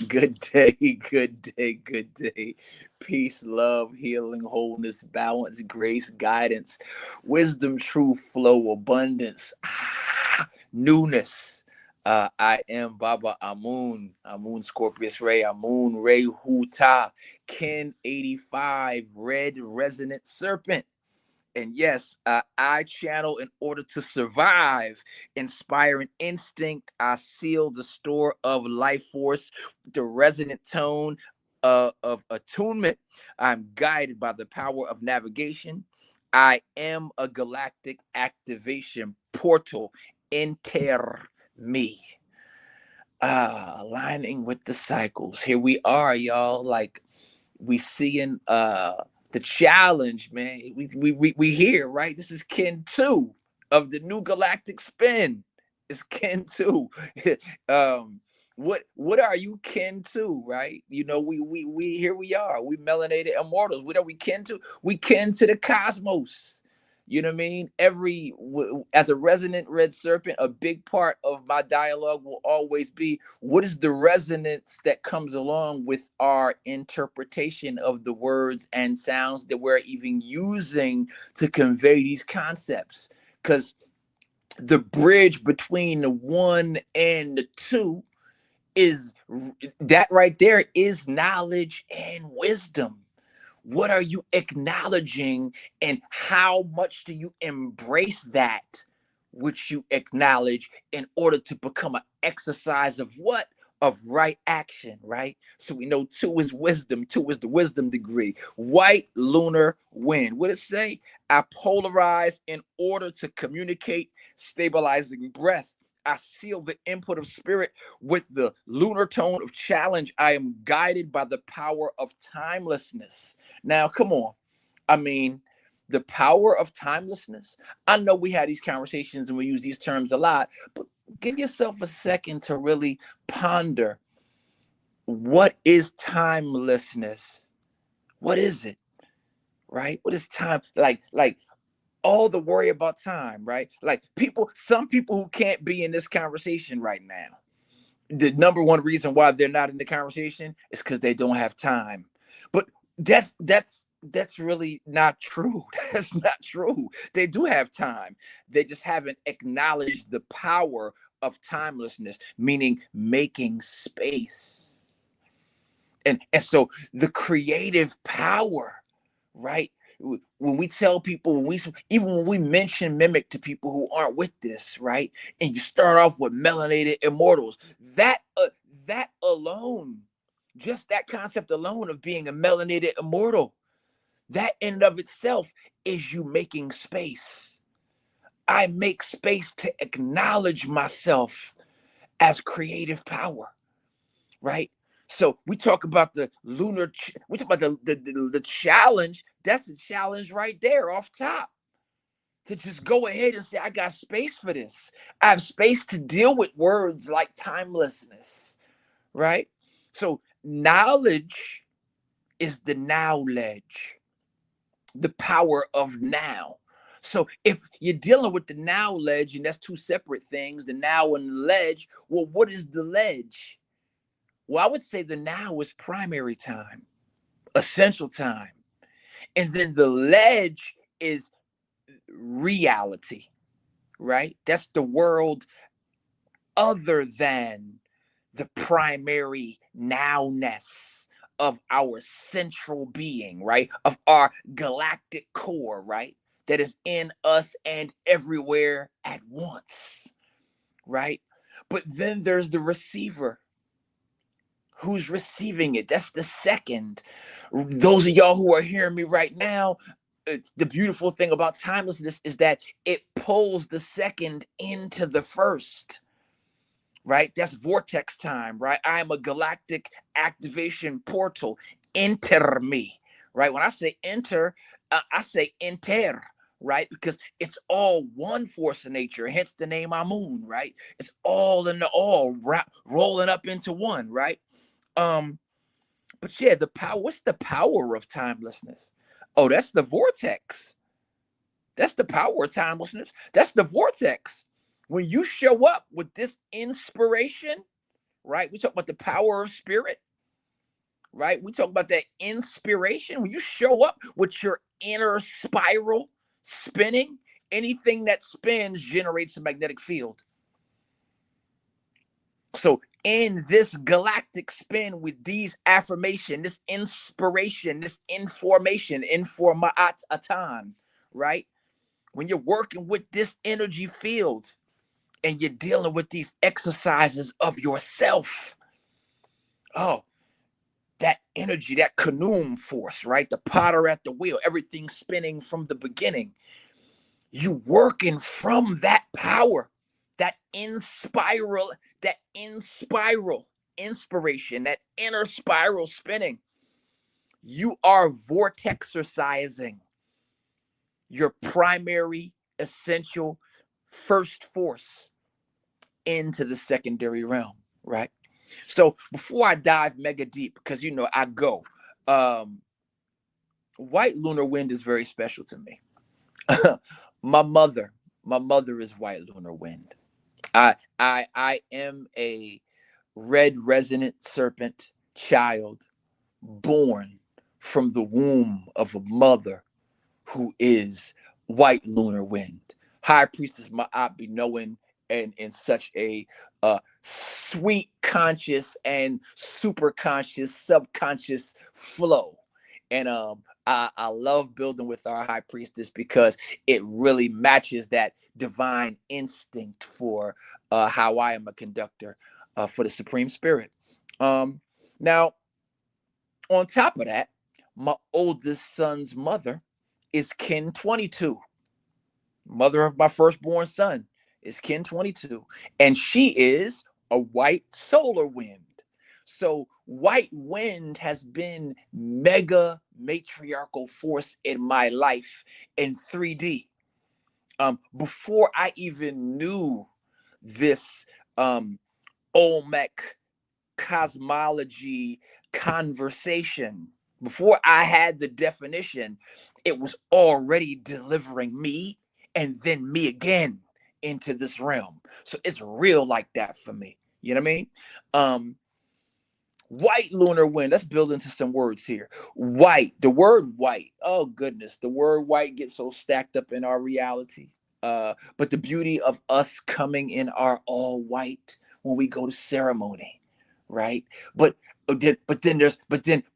Good day, good day, good day. Peace, love, healing, wholeness, balance, grace, guidance, wisdom, truth, flow, abundance, newness. I am Baba Amun, Amun Scorpius Ray, Amun Ray Huta, Ken 85, Red Resonant Serpent. And yes, I channel in order to survive, inspire an instinct. I seal the store of life force, the resonant tone of attunement. I'm guided by the power of navigation. I am a galactic activation portal. Enter me. Aligning with the cycles. Here we are, y'all. Like we seeing the challenge, man. We here, right? This is Ken 2 of the new galactic spin. It's Ken 2. What are you kin to, right? We here we are. We melanated immortals. What are we kin to? We kin to the cosmos. You know what I mean? As a resonant red serpent, a big part of my dialogue will always be, what is the resonance that comes along with our interpretation of the words and sounds that we're even using to convey these concepts? Because the bridge between the one and the two is that right there is knowledge and wisdom. What are you acknowledging, and how much do you embrace that which you acknowledge in order to become an exercise of what? Of right action, right? So we know 2 is wisdom. 2 is the wisdom degree. White, lunar, wind. What it say? I polarize in order to communicate, stabilizing breath. I seal the input of spirit with the lunar tone of challenge. I am guided by the power of timelessness. Now, come on. I mean, the power of timelessness. I know we had these conversations and we use these terms a lot, but give yourself a second to really ponder, what is timelessness? What is it? Right? What is time? Like all the worry about time, right? Like some people who can't be in this conversation right now, the number one reason why they're not in the conversation is because they don't have time. But that's really not true. That's not true. They do have time. They just haven't acknowledged the power of timelessness, meaning making space. And so the creative power, right? when we tell people, even when we mention mimic to people who aren't with this, right? And you start off with melanated immortals, that alone, just that concept alone of being a melanated immortal, that in and of itself is you making space. I make space to acknowledge myself as creative power, right? So we talk about the lunar, we talk about the challenge. That's the challenge right there off top. To just go ahead and say, I got space for this. I have space to deal with words like timelessness, right? So knowledge is the knowledge, the power of now. So if you're dealing with the now ledge, and that's two separate things, the now and the ledge, well, what is the ledge? Well, I would say the now is primary time, essential time. And then the ledge is reality, right? That's the world other than the primary nowness of our central being, right? Of our galactic core, right? That is in us and everywhere at once, right? But then there's the receiver. Who's receiving it? That's the second. Those of y'all who are hearing me right now, the beautiful thing about timelessness is that it pulls the second into the first, right? That's vortex time, right? I am a galactic activation portal. Enter me, right? When I say enter, I say enter, right? Because it's all one force of nature, hence the name Amun, right? It's all in the all, rolling up into one, right? But yeah, the power, what's the power of timelessness? Oh, that's the vortex. That's the power of timelessness. That's the vortex. When you show up with this inspiration, right? We talk about the power of spirit, right? We talk about that inspiration. When you show up with your inner spiral spinning, anything that spins generates a magnetic field. So in this galactic spin with these affirmation, this inspiration, this information, informaat atan, right? When you're working with this energy field and you're dealing with these exercises of yourself, oh, that energy, that kanum force, right? The potter at the wheel, everything spinning from the beginning. You working from that power, that inspiral inspiration, that inner spiral spinning. You are vortexercising your primary, essential, first force into the secondary realm, right? So before I dive mega deep, because you know I go, white lunar wind is very special to me. my mother, my mother is white lunar wind. I am a red resonant serpent child born from the womb of a mother who is white lunar wind. High priestess Ma'at be knowing and in such a sweet conscious and super conscious subconscious flow. And I love building with our high priestess because it really matches that divine instinct for how I am a conductor for the Supreme Spirit. Now, on top of that, my oldest son's mother is kin 22. Mother of my firstborn son is kin 22. And she is a white solar wind. So white wind has been mega matriarchal force in my life in 3D. Before I even knew this Olmec cosmology conversation, before I had the definition, it was already delivering me and then me again into this realm. So it's real like that for me. You know what I mean? White lunar wind. Let's build into some words here. White, the word white. Oh goodness, the word white gets so stacked up in our reality. But the beauty of us coming in our all white when we go to ceremony, right? But then there's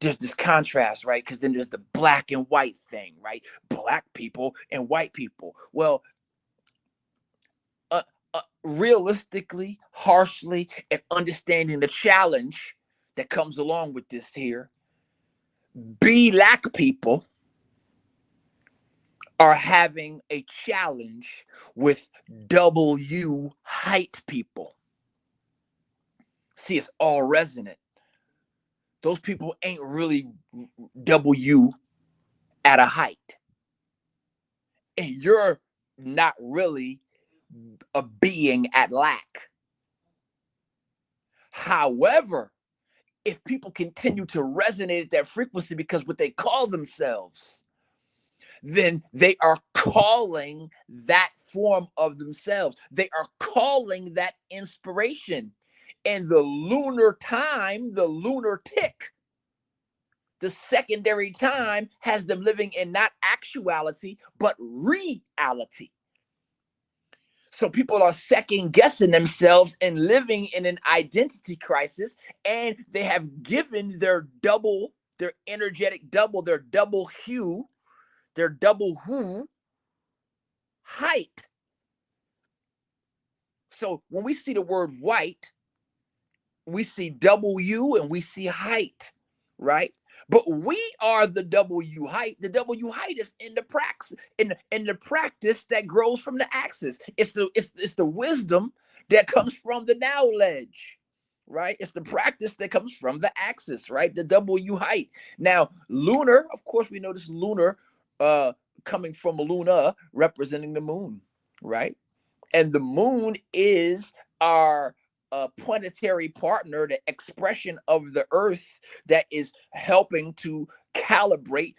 this contrast, right? Because then there's the black and white thing, right? Black people and white people. Well, realistically, harshly, and understanding the challenge that comes along with this here, black people are having a challenge with W height people. See, it's all resonant. Those people ain't really W at a height. And you're not really a being at lack. However, if people continue to resonate at that frequency because what they call themselves, then they are calling that form of themselves. They are calling that inspiration. And the lunar time, the lunar tick, the secondary time has them living in not actuality, but reality. So people are second guessing themselves and living in an identity crisis, and they have given their double, their energetic double, their double hue, their double who height. So when we see the word white, we see W and we see height, right? But we are the W height. The W height is in the praxis, in the practice that grows from the axis. It's the wisdom that comes from the knowledge, right? It's the practice that comes from the axis, right? The W height. Now, lunar, of course, we know this lunar coming from Luna, representing the moon, right? And the moon is our planetary partner, the expression of the earth that is helping to calibrate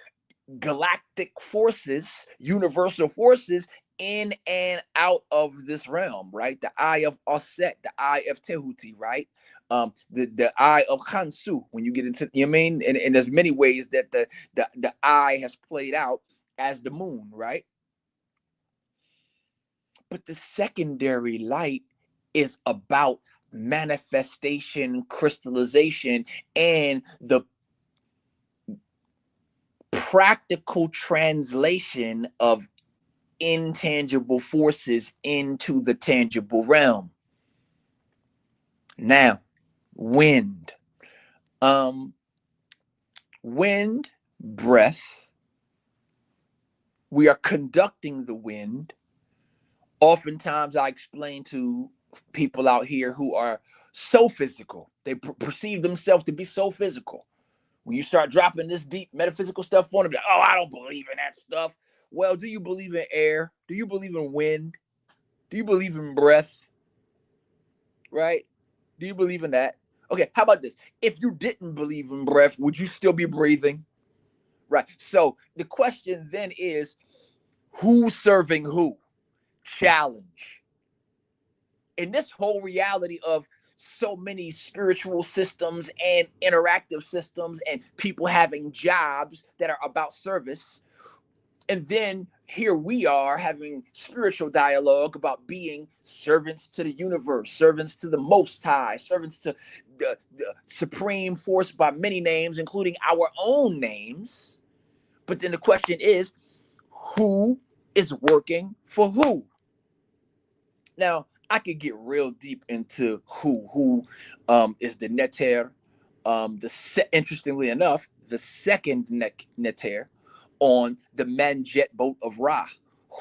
galactic forces, universal forces in and out of this realm, right? The eye of Osset, the eye of Tehuti, right? The eye of Khansu, when you get into, you know what I mean? And there's many ways that the eye has played out as the moon, right? But the secondary light is about manifestation, crystallization, and the practical translation of intangible forces into the tangible realm. Now, wind. Wind, breath. We are conducting the wind. Oftentimes I explain to people out here who are so physical, they perceive themselves to be so physical. When you start dropping this deep metaphysical stuff on them, oh, I don't believe in that stuff. Well, do you believe in air? Do you believe in wind? Do you believe in breath? Right? Do you believe in that? Okay, how about this? If you didn't believe in breath, would you still be breathing? Right. So the question then is, who's serving who? Challenge. In this whole reality of so many spiritual systems and interactive systems and people having jobs that are about service, and then here we are having spiritual dialogue about being servants to the universe, servants to the Most High, servants to the supreme force by many names, including our own names. But then the question is, who is working for who? Now, I could get real deep into who is the neter. Interestingly enough, the second neter on the Manjet boat of Ra.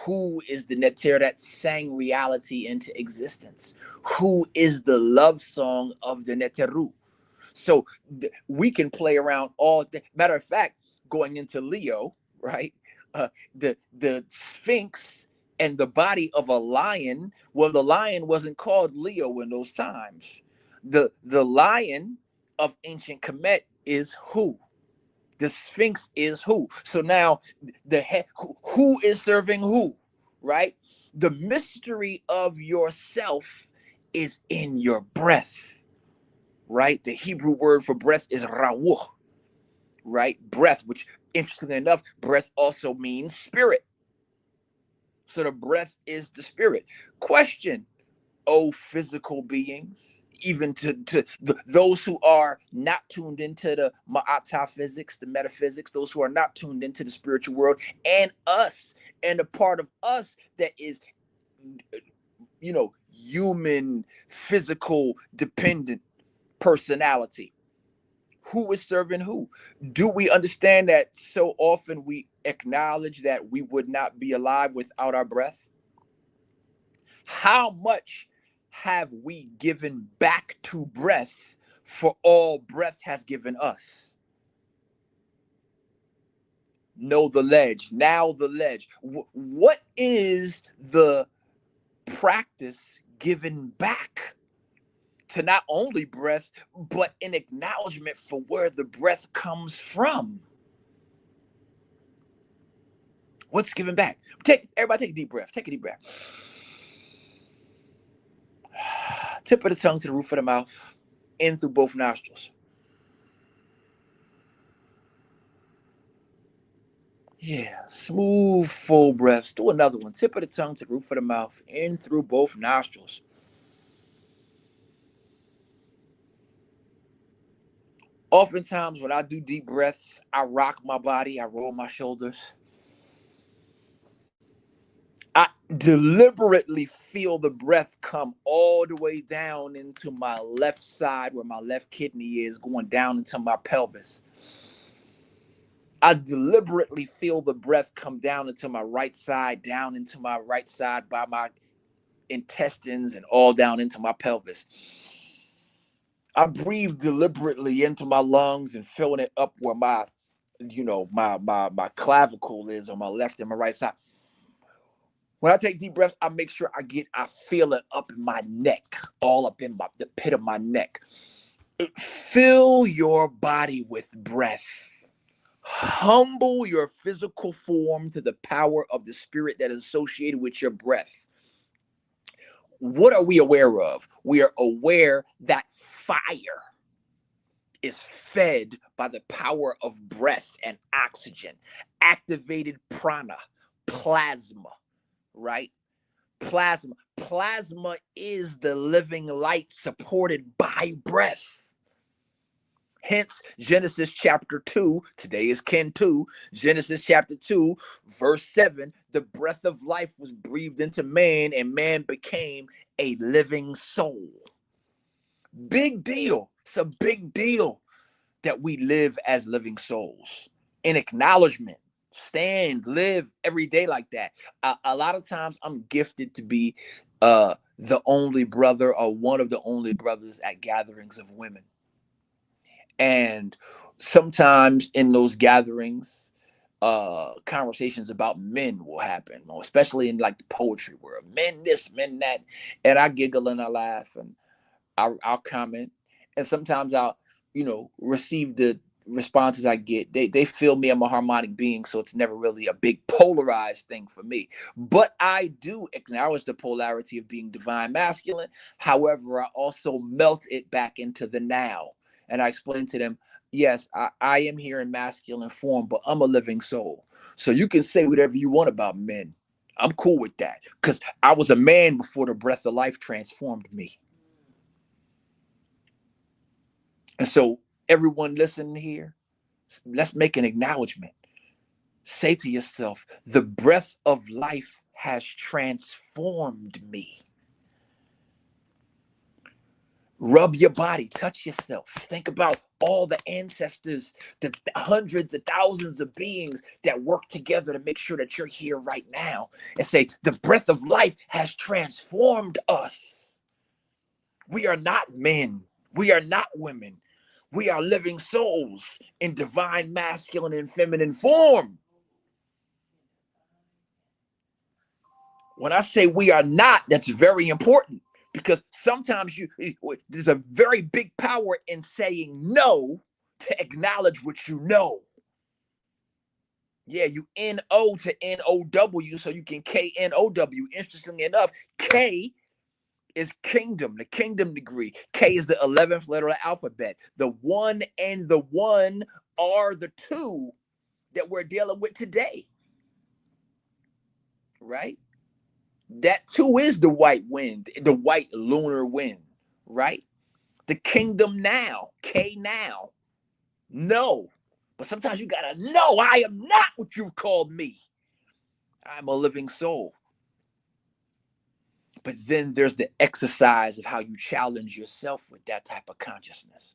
Who is the neter that sang reality into existence? Who is the love song of the neteru? So we can play around all. Matter of fact, going into Leo, right? The Sphinx and the body of a lion. Well, the lion wasn't called Leo in those times. The lion of ancient Kemet is who? The Sphinx is who? So now the head, who is serving who? Right? The mystery of yourself is in your breath. Right? The Hebrew word for breath is rawuh. Right? Breath, which interestingly enough, breath also means spirit. So the breath is the spirit. Question, oh physical beings, even to those who are not tuned into the Ma'ata physics, the metaphysics, those who are not tuned into the spiritual world, and us, and a part of us that is, human, physical, dependent personality. Who is serving who? Do we understand that so often we acknowledge that we would not be alive without our breath? How much have we given back to breath for all breath has given us? Know the ledge. Now the ledge. What is the practice given back to not only breath, but an acknowledgement for where the breath comes from? What's given back? Everybody take a deep breath. Take a deep breath. Tip of the tongue to the roof of the mouth, in through both nostrils. Yeah, smooth, full breaths. Do another one. Tip of the tongue to the roof of the mouth, in through both nostrils. Oftentimes, when I do deep breaths, I rock my body, I roll my shoulders. I deliberately feel the breath come all the way down into my left side where my left kidney is, going down into my pelvis. I deliberately feel the breath come down into my right side, down into my right side by my intestines and all down into my pelvis. I breathe deliberately into my lungs and filling it up where my clavicle is on my left and my right side. When I take deep breaths, I make sure I feel it up in my neck, all up in the pit of my neck. Fill your body with breath. Humble your physical form to the power of the spirit that is associated with your breath. What are we aware of? We are aware that fire is fed by the power of breath and oxygen, activated prana, plasma, right? Plasma is the living light supported by breath. Hence, Genesis chapter 2, today is Ken 2, Genesis chapter 2, verse 7, the breath of life was breathed into man, and man became a living soul. Big deal. It's a big deal that we live as living souls. In acknowledgement, stand, live every day like that. A lot of times I'm gifted to be the only brother or one of the only brothers at gatherings of women. And sometimes in those gatherings, conversations about men will happen, especially in like the poetry world. Men this, men that. And I giggle and I laugh and I'll comment. And sometimes I'll, receive the responses I get. They feel me, I'm a harmonic being, so it's never really a big polarized thing for me. But I do acknowledge the polarity of being divine masculine. However, I also melt it back into the now. And I explain to them, yes, I am here in masculine form, but I'm a living soul. So you can say whatever you want about men. I'm cool with that because I was a man before the breath of life transformed me. And so everyone listening here, let's make an acknowledgement. Say to yourself, the breath of life has transformed me. Rub your body, touch yourself. Think about all the ancestors, the hundreds of thousands of beings that work together to make sure that you're here right now. And say, the breath of life has transformed us. We are not men. We are not women. We are living souls in divine masculine and feminine form. When I say we are not, that's very important because sometimes there's a very big power in saying no to acknowledge what you know. Yeah, you N-O to N-O-W so you can K-N-O-W. Interestingly enough, K is kingdom, the kingdom degree. K is the 11th letter of the alphabet. The 1 and the 1 are the 2 that we're dealing with today. Right? That 2 is the white wind, the white lunar wind, right? The kingdom now, K now. No. But sometimes you gotta know I am not what you've called me. I'm a living soul. But then there's the exercise of how you challenge yourself with that type of consciousness.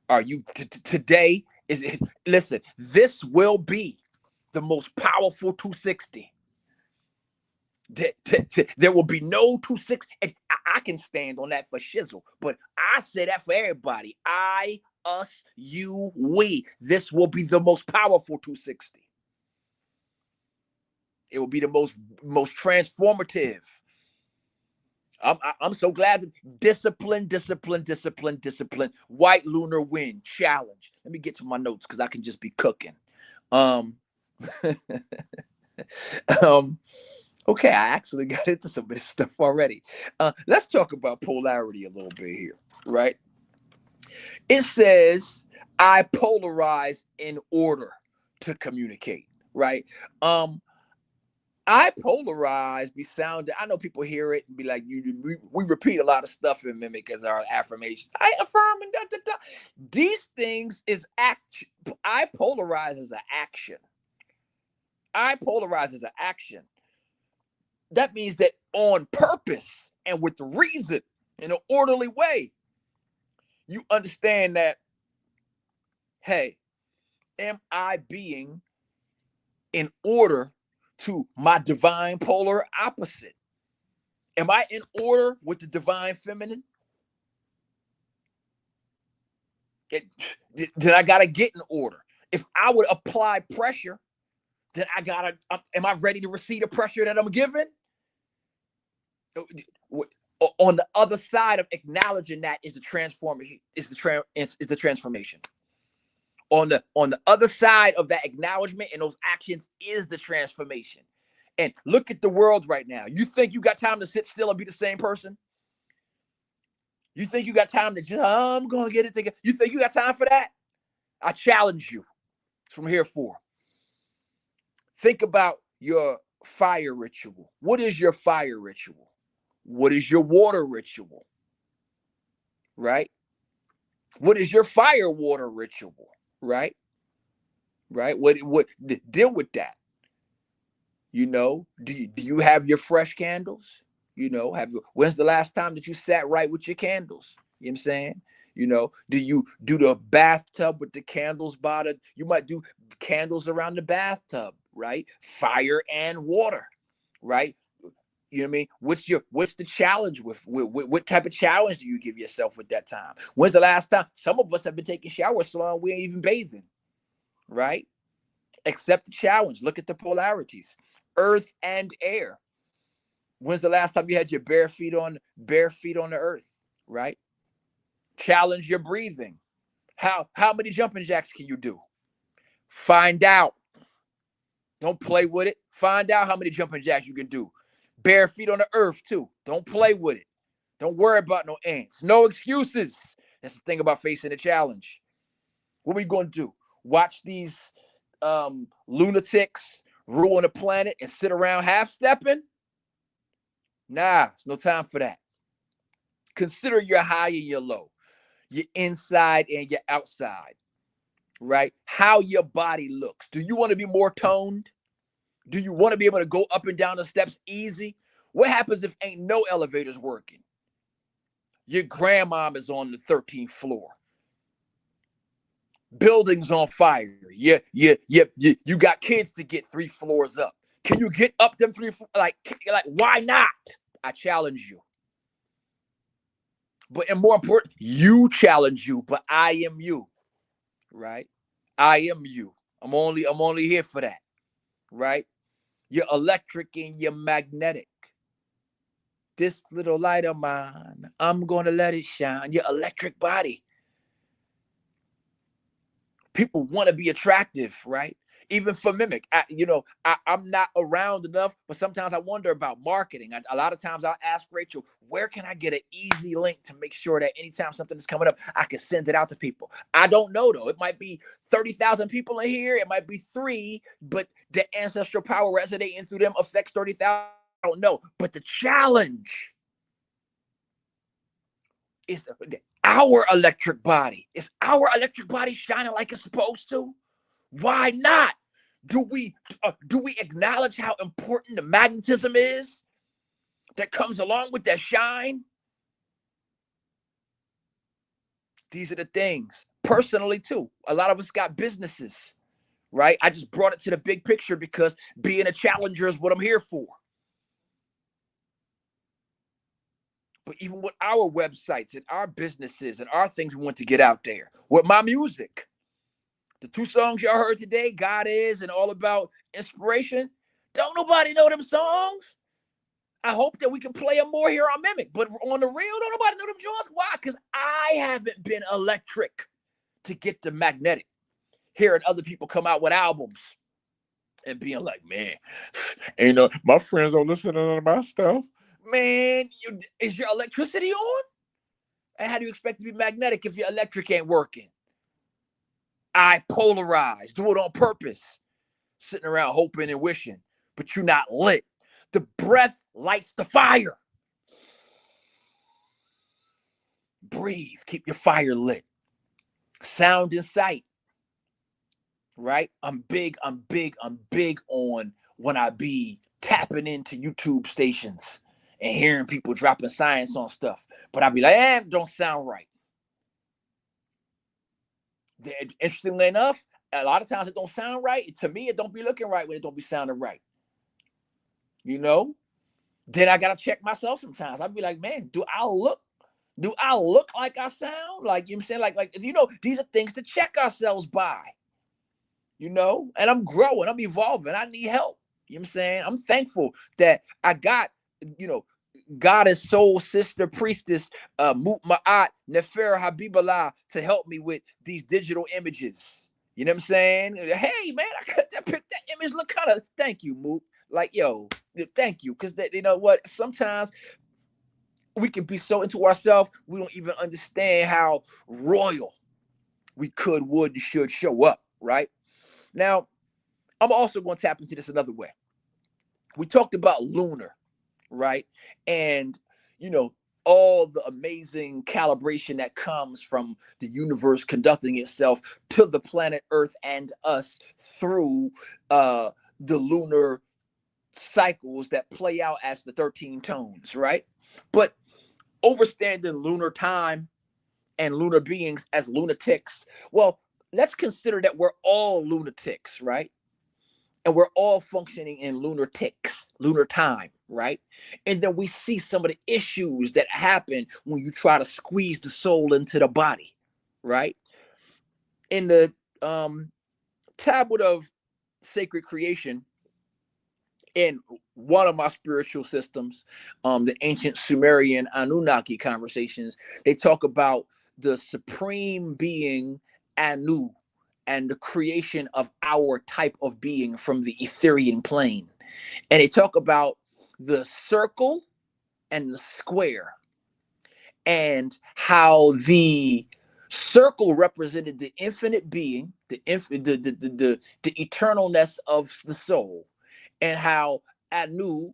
Are you today? Is it? Listen, this will be the most powerful 260. There will be no 260. I can stand on that for shizzle, but I say that for everybody. I, us, you, we. This will be the most powerful 260. It will be the most transformative. I'm so glad that discipline. White lunar wind challenge. Let me get to my notes because I can just be cooking. Okay, I actually got into some of this stuff already. Let's talk about polarity a little bit here, right? It says I polarize in order to communicate, right? I polarize be sounded. I know people hear it and be like, we repeat a lot of stuff in MIMEC as our affirmations. I affirm and da, da, da. These things is act. I polarize as an action. I polarize as an action. That means that on purpose and with reason, in an orderly way, you understand that, hey, am I being in order to my divine polar opposite? Am I in order with the divine feminine? Then I gotta get in order. If I would apply pressure, then I gotta. Am I ready to receive the pressure that I'm given? On the other side of acknowledging that is the transformation. Is the transformation. On the other side of that acknowledgement and those actions is the transformation. And look at the world right now. You think you got time to sit still and be the same person? You think you got time to just, I'm going to get it together? You think you got time for that? I challenge you. That's what I'm here for. Think about your fire ritual. What is your fire ritual? What is your water ritual? Right? What is your fire water ritual? Right? Right? What deal with that? You know, do you have your fresh candles? You know, when's the last time that you sat right with your candles? You know what I'm saying? You know, do you do the bathtub with the candles by the, you might do candles around the bathtub, right? Fire and water, right? You know what I mean? What's the challenge with what type of challenge do you give yourself with that time? When's the last time? Some of us have been taking showers so long we ain't even bathing, right? Accept the challenge. Look at the polarities. Earth and air. When's the last time you had your bare feet on the earth, right? Challenge your breathing. How many jumping jacks can you do? Find out. Don't play with it. Find out how many jumping jacks you can do. Bare feet on the earth too. Don't play with it. Don't worry about no ants. No excuses. That's the thing about facing a challenge. What are we going to do? Watch these lunatics ruin the planet and sit around half-stepping? Nah, it's no time for that. Consider your high and your low, your inside and your outside, right? How your body looks. Do you want to be more toned? Do you want to be able to go up and down the steps easy? What happens if ain't no elevators working? Your grandmom is on the 13th floor. Buildings on fire. You got kids to get 3 floors up. Can you get up them 3 like why not? I challenge you. But and more important, you challenge you, but I am you. Right? I am you. I'm only here for that. Right? You're electric and you're magnetic. This little light of mine, I'm gonna let it shine. Your electric body. People want to be attractive, right? Even for MIMEC, I'm not around enough, but sometimes I wonder about marketing. A lot of times I'll ask Rachel, where can I get an easy link to make sure that anytime something is coming up, I can send it out to people? I don't know, though. It might be 30,000 people in here. It might be 3, but the ancestral power resonating through them affects 30,000. I don't know. But the challenge, It's our electric body. Is our electric body shining like it's supposed to? Why not? Do we acknowledge how important the magnetism is that comes along with that shine? These are the things. Personally, too, a lot of us got businesses, right? I just brought it to the big picture because being a challenger is what I'm here for. But even with our websites and our businesses and our things we want to get out there, with my music, the 2 songs y'all heard today, God Is and All About Inspiration, don't nobody know them songs. I hope that we can play them more here on MIMEC. But on the real, don't nobody know them songs. Why? Because I haven't been electric to get the magnetic. Hearing other people come out with albums and being like, man, my friends don't listen to none of my stuff. Man, is your electricity on? And how do you expect to be magnetic if your electric ain't working? I polarize, do it on purpose. Sitting around hoping and wishing, but you're not lit. The breath lights the fire. Breathe, keep your fire lit. Sound and sight, right? I'm big on when I be tapping into YouTube stations and hearing people dropping science on stuff. But I be like, it don't sound right. Interestingly enough, a lot of times it don't sound right. To me, it don't be looking right when it don't be sounding right. Then I gotta check myself sometimes. I'd be like, man, do I look like I sound? Like, you know what I'm saying? These are things to check ourselves by. And I'm growing, I'm evolving, I need help. You know what I'm saying? I'm thankful that I got, goddess, soul, sister, priestess, Mut Ma'at, Nefer Habiballah to help me with these digital images. You know what I'm saying? Hey, man, I picked that image, look kind of, thank you, Mut. Like, yo, thank you. Because, you know what, sometimes we can be so into ourselves, we don't even understand how royal we could, would, and should show up, right? Now, I'm also going to tap into this another way. We talked about Lunar, right? And, all the amazing calibration that comes from the universe conducting itself to the planet Earth and us through the lunar cycles that play out as the 13 tones, right? But overstanding lunar time and lunar beings as lunatics, well, let's consider that we're all lunatics, right? And we're all functioning in lunar time, right? And then we see some of the issues that happen when you try to squeeze the soul into the body, right? In the tablet of sacred creation, in one of my spiritual systems, the ancient Sumerian Anunnaki conversations, they talk about the supreme being Anu and the creation of our type of being from the Etherian plane. And they talk about the circle and the square, and how the circle represented the infinite being, the eternalness of the soul, and how Anu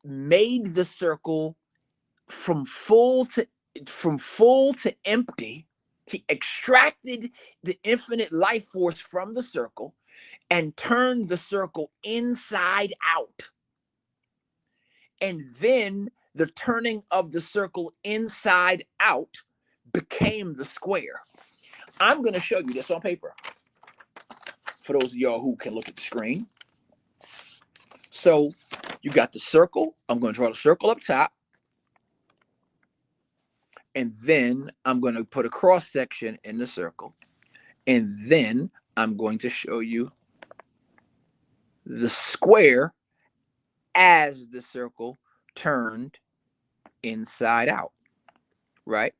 made the circle from full to empty. He extracted the infinite life force from the circle and turned the circle inside out. And then the turning of the circle inside out became the square. I'm going to show you this on paper for those of y'all who can look at the screen. So you got the circle. I'm going to draw the circle up top. And then I'm going to put a cross section in the circle. And then I'm going to show you the square as the circle turned inside out, right?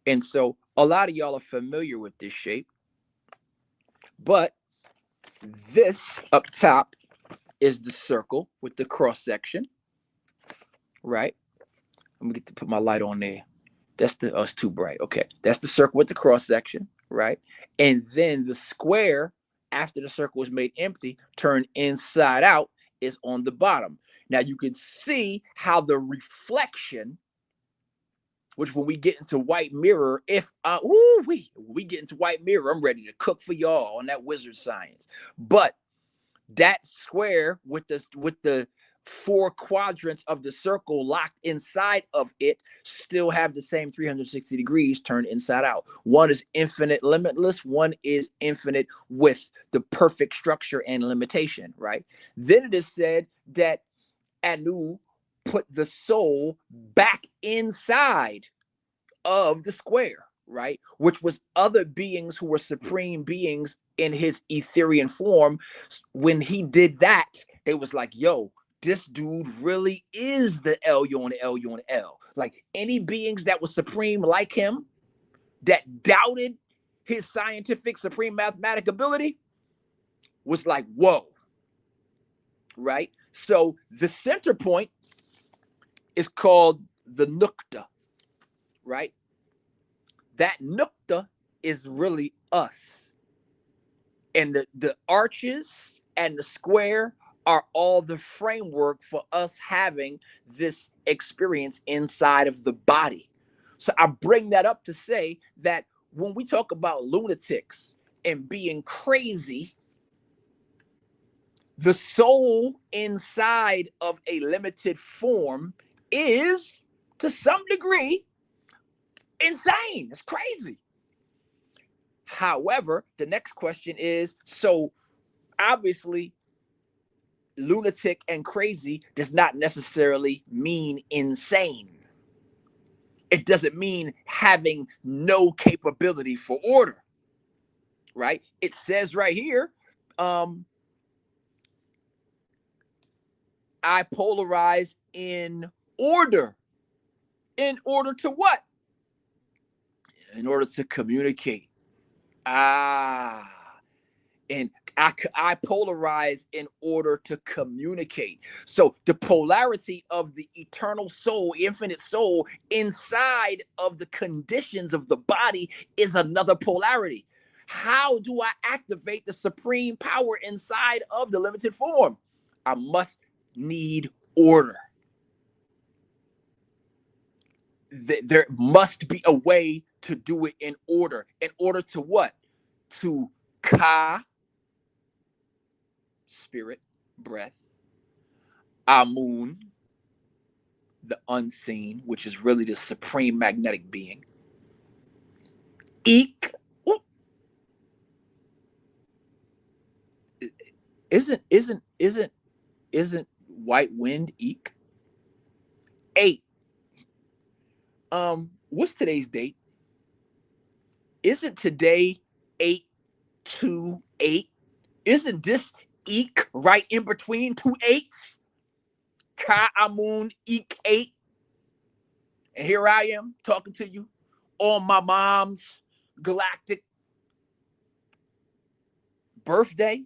And so a lot of y'all are familiar with this shape, but this up top is the circle with the cross section, right? I'm gonna get to put my light on there. That's it's too bright. Okay, that's the circle with the cross section, right? And then the square, after the circle is made empty, turned inside out, is on the bottom. Now you can see how the reflection which when we get into white mirror, we get into white mirror, I'm ready to cook for y'all on that wizard science. But that square with the four quadrants of the circle locked inside of it still have the same 360 degrees turned inside out. One is infinite limitless, one is infinite with the perfect structure and limitation, right? Then it is said that Anu put the soul back inside of the square, right? Which was other beings who were supreme beings in his Etherian form. When he did that, they was like, yo, this dude really is the L. Like any beings that was supreme like him, that doubted his scientific supreme mathematic ability, was like, whoa, right? So the center point is called the nukta, right? That nukta is really us. And the arches and the square are all the framework for us having this experience inside of the body. So I bring that up to say that when we talk about lunatics and being crazy, the soul inside of a limited form is, to some degree, insane. It's crazy. However, the next question is, so obviously lunatic and crazy does not necessarily mean insane. It doesn't mean having no capability for order, right? It says right here, I polarize in order. In order to what? In order to communicate. And I polarize in order to communicate. So the polarity of the eternal soul, infinite soul, inside of the conditions of the body is another polarity. How do I activate the supreme power inside of the limited form? I must need order. There must be a way to do it in order. In order to what? To ka, spirit, breath, Amun, the unseen, which is really the supreme magnetic being, Ik, isn't white wind Ik? 8. What's today's date? Isn't today 828? Isn't this Ik right in between two eights? Ka Amun Ik 8. And here I am talking to you on my mom's galactic birthday,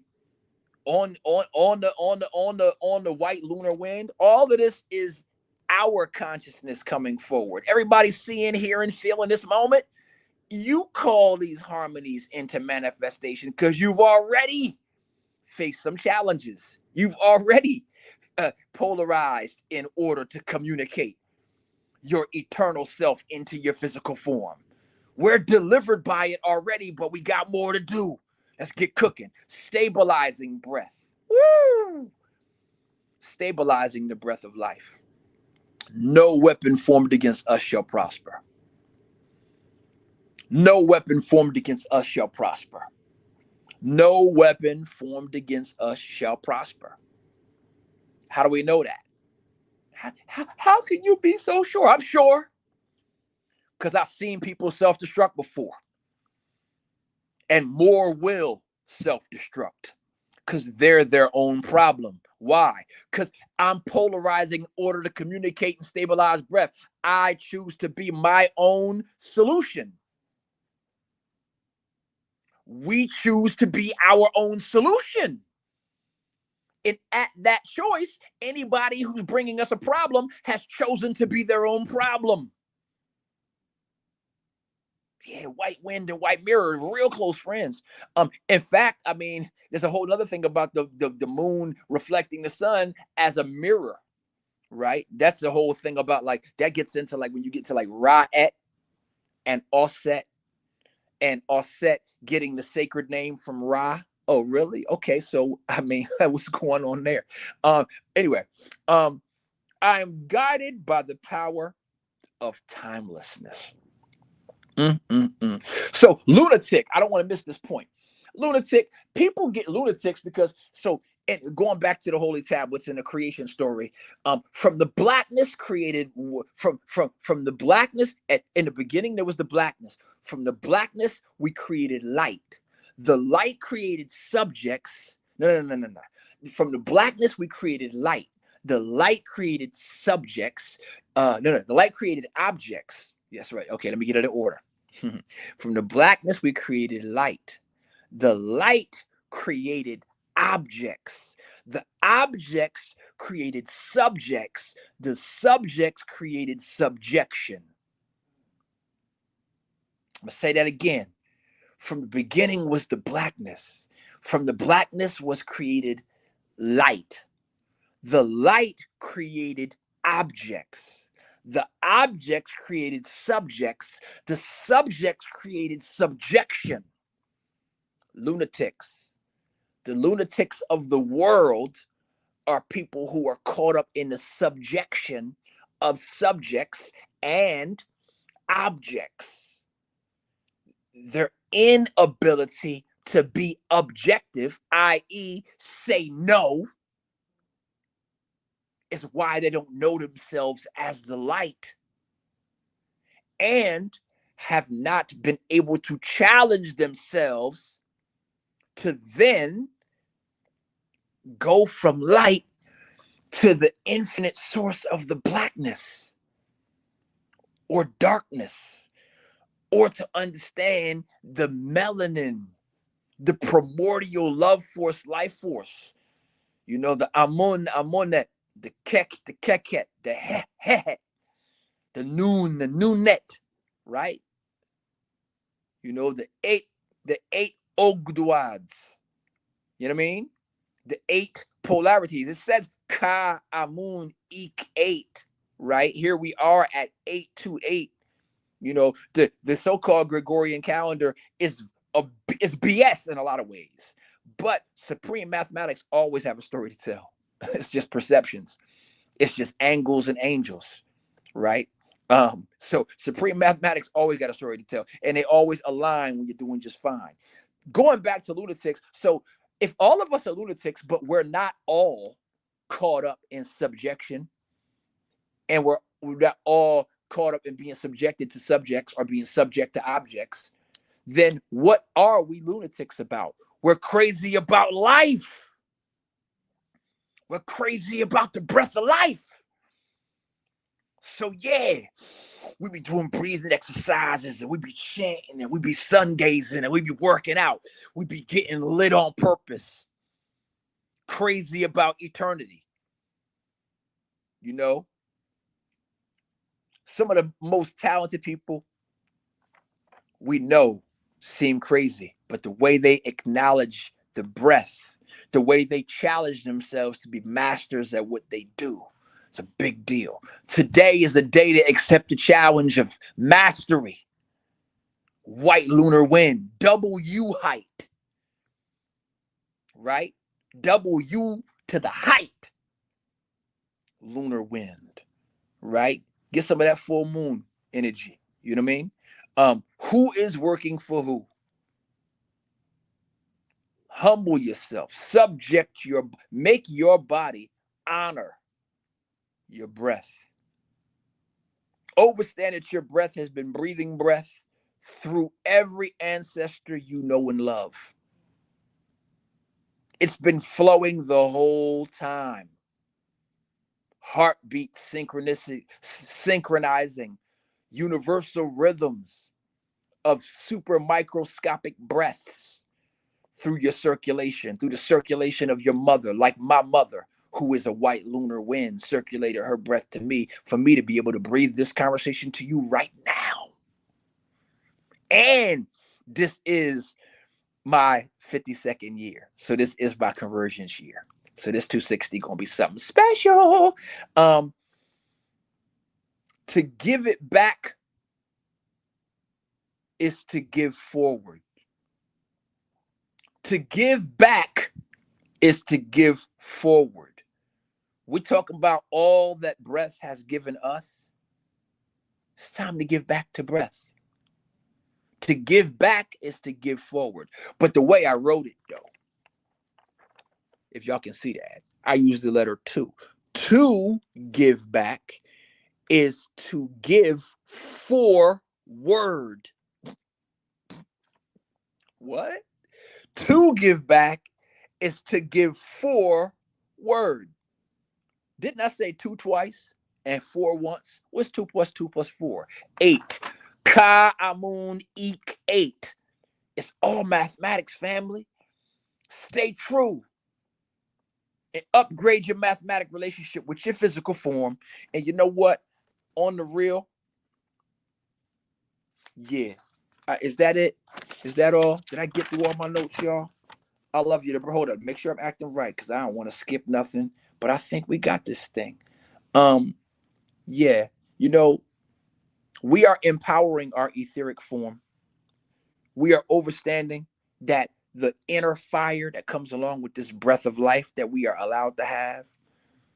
on the white lunar wind. All of this is our consciousness coming forward. Everybody seeing, hearing, feeling this moment. You call these harmonies into manifestation because you've already faced some challenges. You've already polarized in order to communicate your eternal self into your physical form. We're delivered by it already, but we got more to do. Let's get cooking. Stabilizing breath. Woo! Stabilizing the breath of life. No weapon formed against us shall prosper. No weapon formed against us shall prosper. No weapon formed against us shall prosper. How do we know that? How can you be so sure? I'm sure. Because I've seen people self-destruct before. And more will self-destruct. Because they're their own problem. Why? Because I'm polarizing in order to communicate and stabilize breath. I choose to be my own solution. We choose to be our own solution. And at that choice, anybody who's bringing us a problem has chosen to be their own problem. Yeah, white wind and white mirror, real close friends. In fact, I mean, there's a whole other thing about the moon reflecting the sun as a mirror, right? That's the whole thing about like that gets into like when you get to like Ra'et and Offset getting the sacred name from Ra. Oh, really? Okay, so I mean, what's going on there? Anyway, I am guided by the power of timelessness. So, lunatic, I don't want to miss this point. Lunatic, people get lunatics because and going back to the holy tablets in the creation story, from the blackness created from the blackness in the beginning there was the blackness. From the blackness we created light. The light created subjects. No. From the blackness we created light. The light created subjects. No. The light created objects. Yes, right. Okay, let me get it in order. From the blackness we created light. The light created objects. The objects created subjects. The subjects created subjection. I'm going to say that again. From the beginning was the blackness. From the blackness was created light. The light created objects. The objects created subjects. The subjects created subjection. Lunatics. The lunatics of the world are people who are caught up in the subjection of subjects and objects. Their inability to be objective, i.e., say no, is why they don't know themselves as the light and have not been able to challenge themselves to then go from light to the infinite source of the blackness or darkness, or to understand the melanin, the primordial love force, life force. You know, the Amun, Amunet, the Kek, the Keket, the He, the Noon, the Noonet, right? You know, the eight Ogduads. You know what I mean? The 8 polarities. It says Ka Amun Ik 8, right? Here we are at 828. You know, the so-called Gregorian calendar is BS in a lot of ways. But supreme mathematics always have a story to tell. It's just perceptions. It's just angles and angels, right? So supreme mathematics always got a story to tell, and they always align when you're doing just fine. Going back to lunatics, so if all of us are lunatics, but we're not all caught up in subjection, and we're not all caught up in being subjected to subjects or being subject to objects, then what are we lunatics about? We're crazy about life. We're crazy about the breath of life. So yeah, we be doing breathing exercises, and we be chanting, and we be sun gazing, and we be working out. We be getting lit on purpose. Crazy about eternity. You know, some of the most talented people we know seem crazy, but the way they acknowledge the breath, the way they challenge themselves to be masters at what they do, it's a big deal. Today is a day to accept the challenge of mastery. White lunar wind, W height, right? W to the height. Lunar wind, right? Get some of that full moon energy. You know what I mean? Who is working for who? Humble yourself, make your body honor your breath. Understand that your breath has been breathing breath through every ancestor you know and love. It's been flowing the whole time. Heartbeat synchronizing universal rhythms of super microscopic breaths through your circulation, through the circulation of your mother, like my mother, who is a white lunar wind, circulated her breath to me for me to be able to breathe this conversation to you right now. And this is my 52nd year. So this is my conversions year. So this 260 gonna be something special. To give it back is to give forward. To give back is to give forward. We talk about all that breath has given us. It's time to give back to breath. To give back is to give forward. But the way I wrote it, though, if y'all can see that, I use the letter two. To give back is to give forward. What? To give back is to give forward. Didn't I say two twice and four once? What's 2 plus 2 plus 4? 8. Ka Amun Eek 8. It's all mathematics, family. Stay true and upgrade your mathematic relationship with your physical form. And you know what? On the real, yeah. Is that it? Is that all? Did I get through all my notes, y'all? I love you. Hold up. Make sure I'm acting right because I don't want to skip nothing. But I think we got this thing. Yeah. You know, we are empowering our etheric form. We are understanding that the inner fire that comes along with this breath of life that we are allowed to have,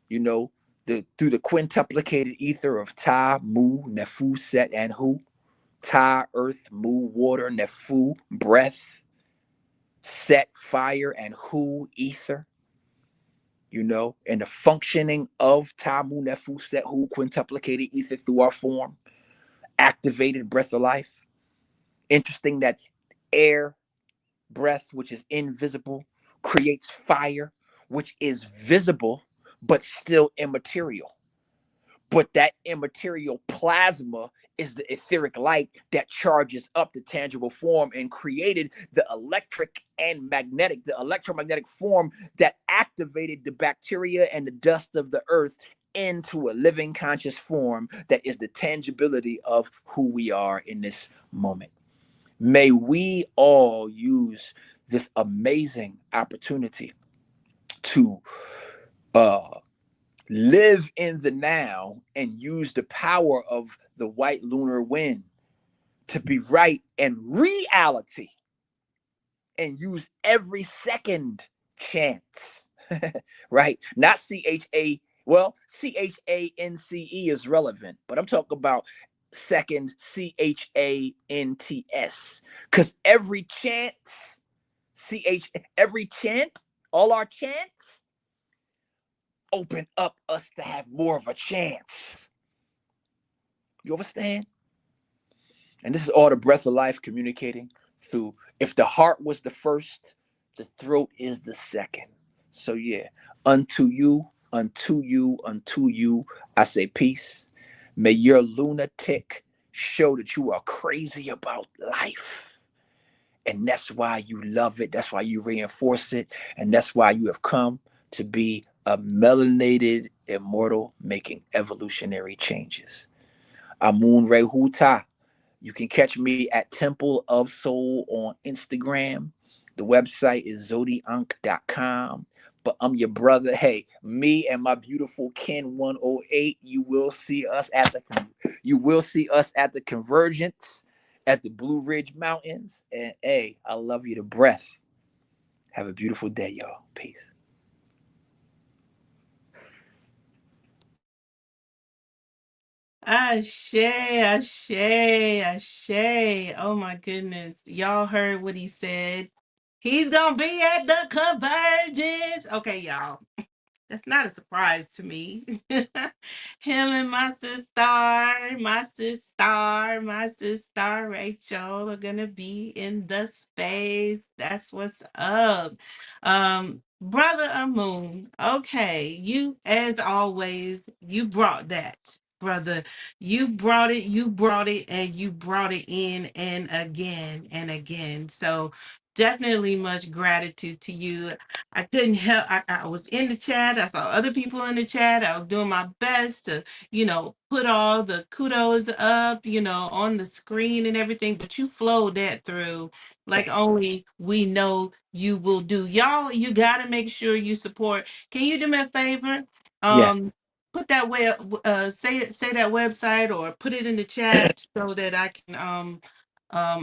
you know, through the quintuplicated ether of Ta, Mu, Nefu, Set, and Hu. Ta, earth, Mu, water, Nefu, breath, Set, fire, and Hu, ether. You know, and the functioning of Ta, Mu, Nefu, Set, Hu, quintuplicated ether through our form, activated breath of life. Interesting that air, breath, which is invisible, creates fire, which is visible, but still immaterial. But that immaterial plasma is the etheric light that charges up the tangible form and created the electromagnetic form that activated the bacteria and the dust of the earth into a living conscious form that is the tangibility of who we are in this moment. May we all use this amazing opportunity to live in the now and use the power of the white lunar wind to be right in reality and use every second chance, right? Not CHA. Well, CHANCE is relevant, but I'm talking about second CHANTS, because every chance, every chant, all our chants open up us to have more of a chance. You understand? And this is all the breath of life communicating through. If the heart was the first, the throat is the second. So yeah, unto you, unto you, unto you, I say peace. May your lunatic show that you are crazy about life. And that's why you love it. That's why you reinforce it. And that's why you have come to be a melanated immortal making evolutionary changes. Amun Rehuta. You can catch me at Temple of Soul on Instagram. The website is zodiac.com. But I'm your brother. Hey, me and my beautiful Ken 108. You will see us at the convergence at the Blue Ridge Mountains. And hey, I love you to breath. Have a beautiful day, y'all. Peace. Ashe, ashe, ashe. Oh my goodness. Y'all heard what he said. He's gonna be at the convergence. Okay, y'all. That's not a surprise to me. Him and my sister Rachel are gonna be in the space. That's what's up. Brother Amun, okay, you as always, you brought that. Brother, you brought it, and you brought it in and again and again. So definitely much gratitude to you. I couldn't help. I was in the chat. I saw other people in the chat. I was doing my best to, put all the kudos up, on the screen and everything. But you flowed that through like only we know you will do. Y'all, you got to make sure you support. Can you do me a favor? Yeah. put that say that website or put it in the chat so that I can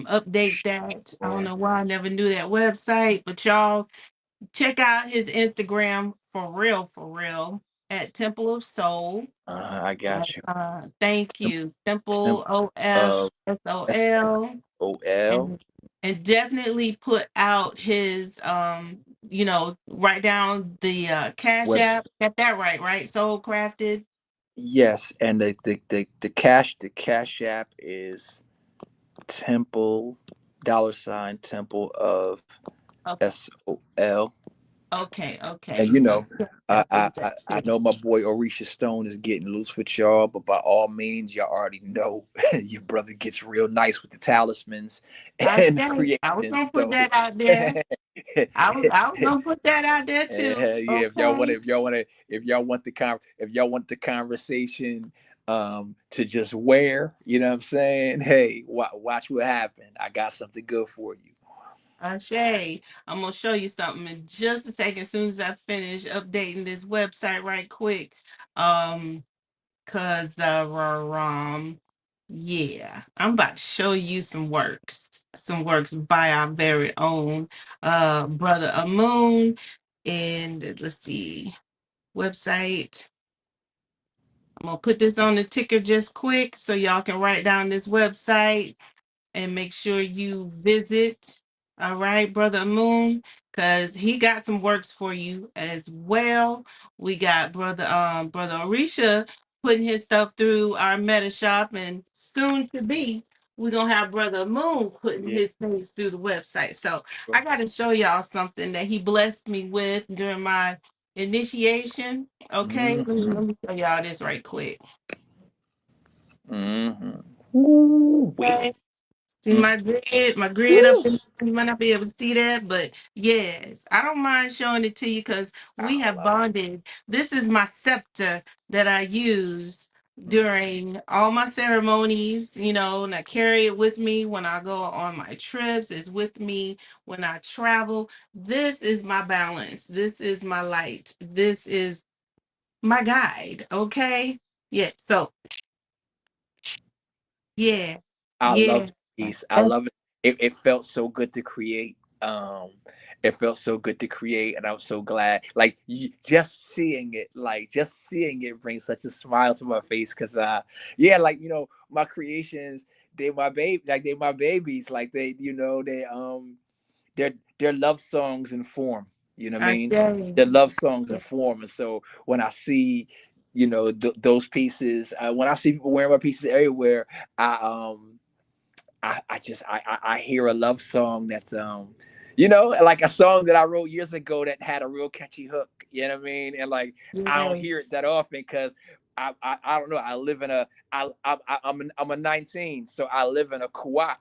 update that. I don't Or know why I never knew that website, but y'all check out his Instagram for real at Temple of Soul. I got you. Thank you. Temple Temple OF of SOL. SOL. And definitely put out his write down the cash Web. app. Got that right? Soul crafted. Yes, and the cash app is Temple $ Temple of Okay. SOL. Okay. And you So know, I put that I too. know my boy Orisha Stone is getting loose with y'all, but by all means, y'all already know your brother gets real nice with the talismans and the I was creations. gonna put So that out there. I was gonna put that out there too. yeah, Okay. if y'all want if y'all want the conversation to just wear, you know what I'm saying? Hey, watch what happened. I got something good for you. Shay, I'm gonna show you something in just a second. As soon as I finish updating this website right quick. Cause yeah, I'm about to show you some works by our very own brother Amun. And let's see, website. I'm gonna put this on the ticker just quick so y'all can write down this website and make sure you visit. All right, Brother Moon, because he got some works for you as well. We got Brother Orisha putting his stuff through our meta shop, and soon to be, we're gonna have Brother Moon putting Yeah, his things through the website. So sure. I gotta show y'all something that he blessed me with during my initiation. Okay, let Mm-hmm. me show y'all this right quick. Mm-hmm. Ooh, wait. Okay. See Mm. my grid up in, you might not be able to see that, but yes, I don't mind showing it to you because I we have love bonded. This is my scepter that I use it. Mm. during all my ceremonies, and I carry it with me when I go on my trips. It's with me when I travel. This is my balance. This is my light. This is my guide. Okay. Yeah. So yeah. I love Yeah. the piece. I love it. It felt so good to create. It felt so good to create, and I'm so glad. Like just seeing it brings such a smile to my face. Cause yeah, like my creations, they my babies. Like they're love songs in form. You know what I I mean? say. They're love songs in form, and so when I see those pieces, when I see people wearing my pieces everywhere, I I just I hear a love song that's like a song that I wrote years ago that had a real catchy hook. You know what I mean? And like I don't Yes. hear it that often because I don't know. I live in a I'm a 19, so I live in a kuwak.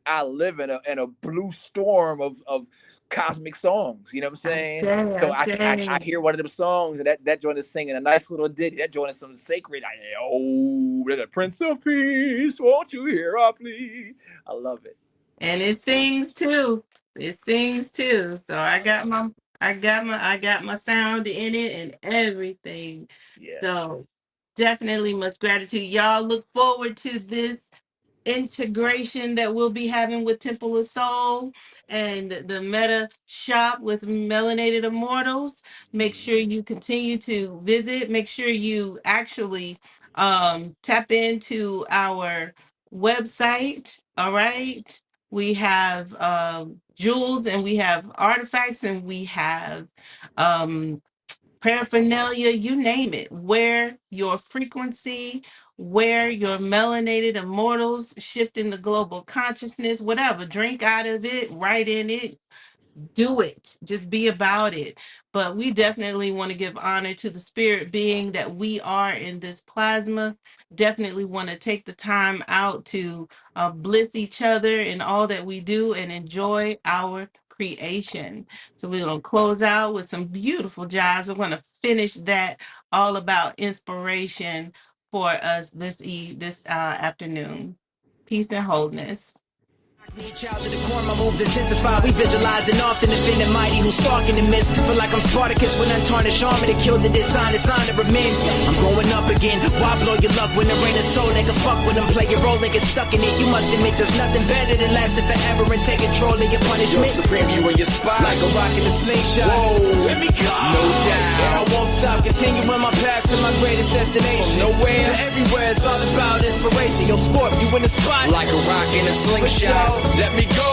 I live in a blue storm of cosmic songs. You know what I'm saying? So I I say. hear one of them songs and that joint is singing a nice little ditty. That joint is some sacred. Oh, the Prince of Peace, won't you hear our plea? I love it. And it sings too. It sings too. So I love it. I got my sound in it and everything. Yes. So definitely much gratitude. Y'all look forward to this integration that we'll be having with Temple of Soul and the meta shop with Melanated Immortals. Make sure you continue to visit. Make sure you actually tap into our website. All right. We have jewels and we have artifacts and we have um, paraphernalia, you name it. Wear your frequency, wear your melanated immortals, shifting the global consciousness, whatever. Drink out of it, write in it, do it. Just be about it. But we definitely want to give honor to the spirit being that we are in this plasma. Definitely want to take the time out to bliss each other in all that we do and enjoy our creation. So we're going to close out with some beautiful jobs. We're going to finish that all about inspiration for us this afternoon. Peace and wholeness. Child of the corn, my moves intensify. We visualizing often defending mighty who's stalking the myth. Feel like I'm Spartacus with untarnished armor to kill the dishonest honor of men. I'm going up again. Why blow your luck when there ain't a soul that can fuck with them? Play your role and get stuck in it. You must admit there's nothing better than lasting forever and take control of your punishment. Yo, Supreme, you in your spot. Like a rocket in a slingshot. Whoa, let me go. No doubt. And I won't stop. Continuing my path to my greatest destination. From nowhere to everywhere. It's all about inspiration. Yo, Scorp, you in the spot. Like a rock in a slingshot. Let me go.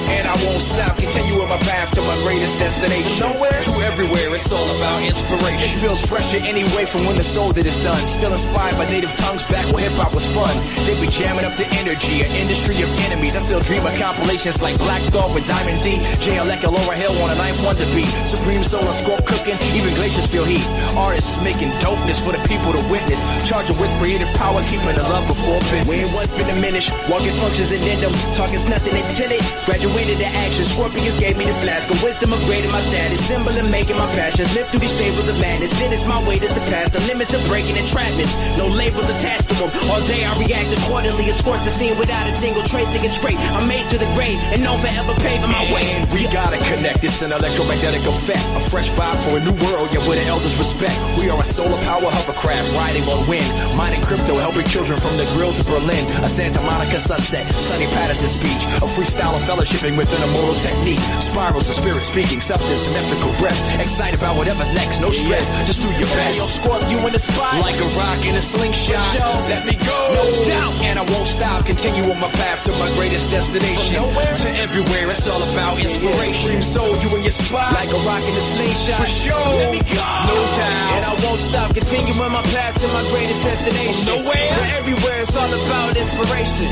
And I won't stop, continuing my path to my greatest destination. Nowhere to everywhere, it's all about inspiration. It feels fresher anyway from when the soul that is done. Still inspired by native tongues back when hip-hop was fun. They be jamming up the energy, an industry of enemies. I still dream of compilations like Black Dog with Diamond D, JLEC and Laura Hill on a 9-1 to beat. Supreme Soul and Scorp cooking, even glaciers feel heat. Artists making dopeness for the people to witness. Charging with creative power, keeping the love before business. We ain't once been diminished, walking functions addendum. Talking's nothing until it graduated to action. Scorpions gave me the flask of wisdom, upgraded my status, symbol of making my passions. Live through these fables of madness. Then it's my way to surpass the limits of breaking entrapments. No labels attached to them. All day I react accordingly. Escorts the scene without a single trace to get straight. I'm made to the grave and known forever paving my way. And we gotta connect. It's an electromagnetic effect. A fresh vibe for a new world, yeah, with the elders respect. We are a solar power hovercraft riding on wind. Mining crypto, helping children from the grill to Berlin. A Santa Monica sunset, Sonny Patterson speech. A freestyle of fellowshipping within a moral technique. Spirals of spirit speaking, substance, symmetrical breath. Excited about whatever's next, no stress, just do your best. Yo, Scorp, you in the spot. Like a rock in a slingshot. Let me go. No doubt. And I won't stop, continue on my path to my greatest destination. From nowhere to everywhere, it's all about inspiration. Soul, you in your spot. Like a rock in a slingshot. For sure. Let me go. No doubt. And I won't stop, continuing my path to my greatest destination. From nowhere to everywhere, it's all about inspiration.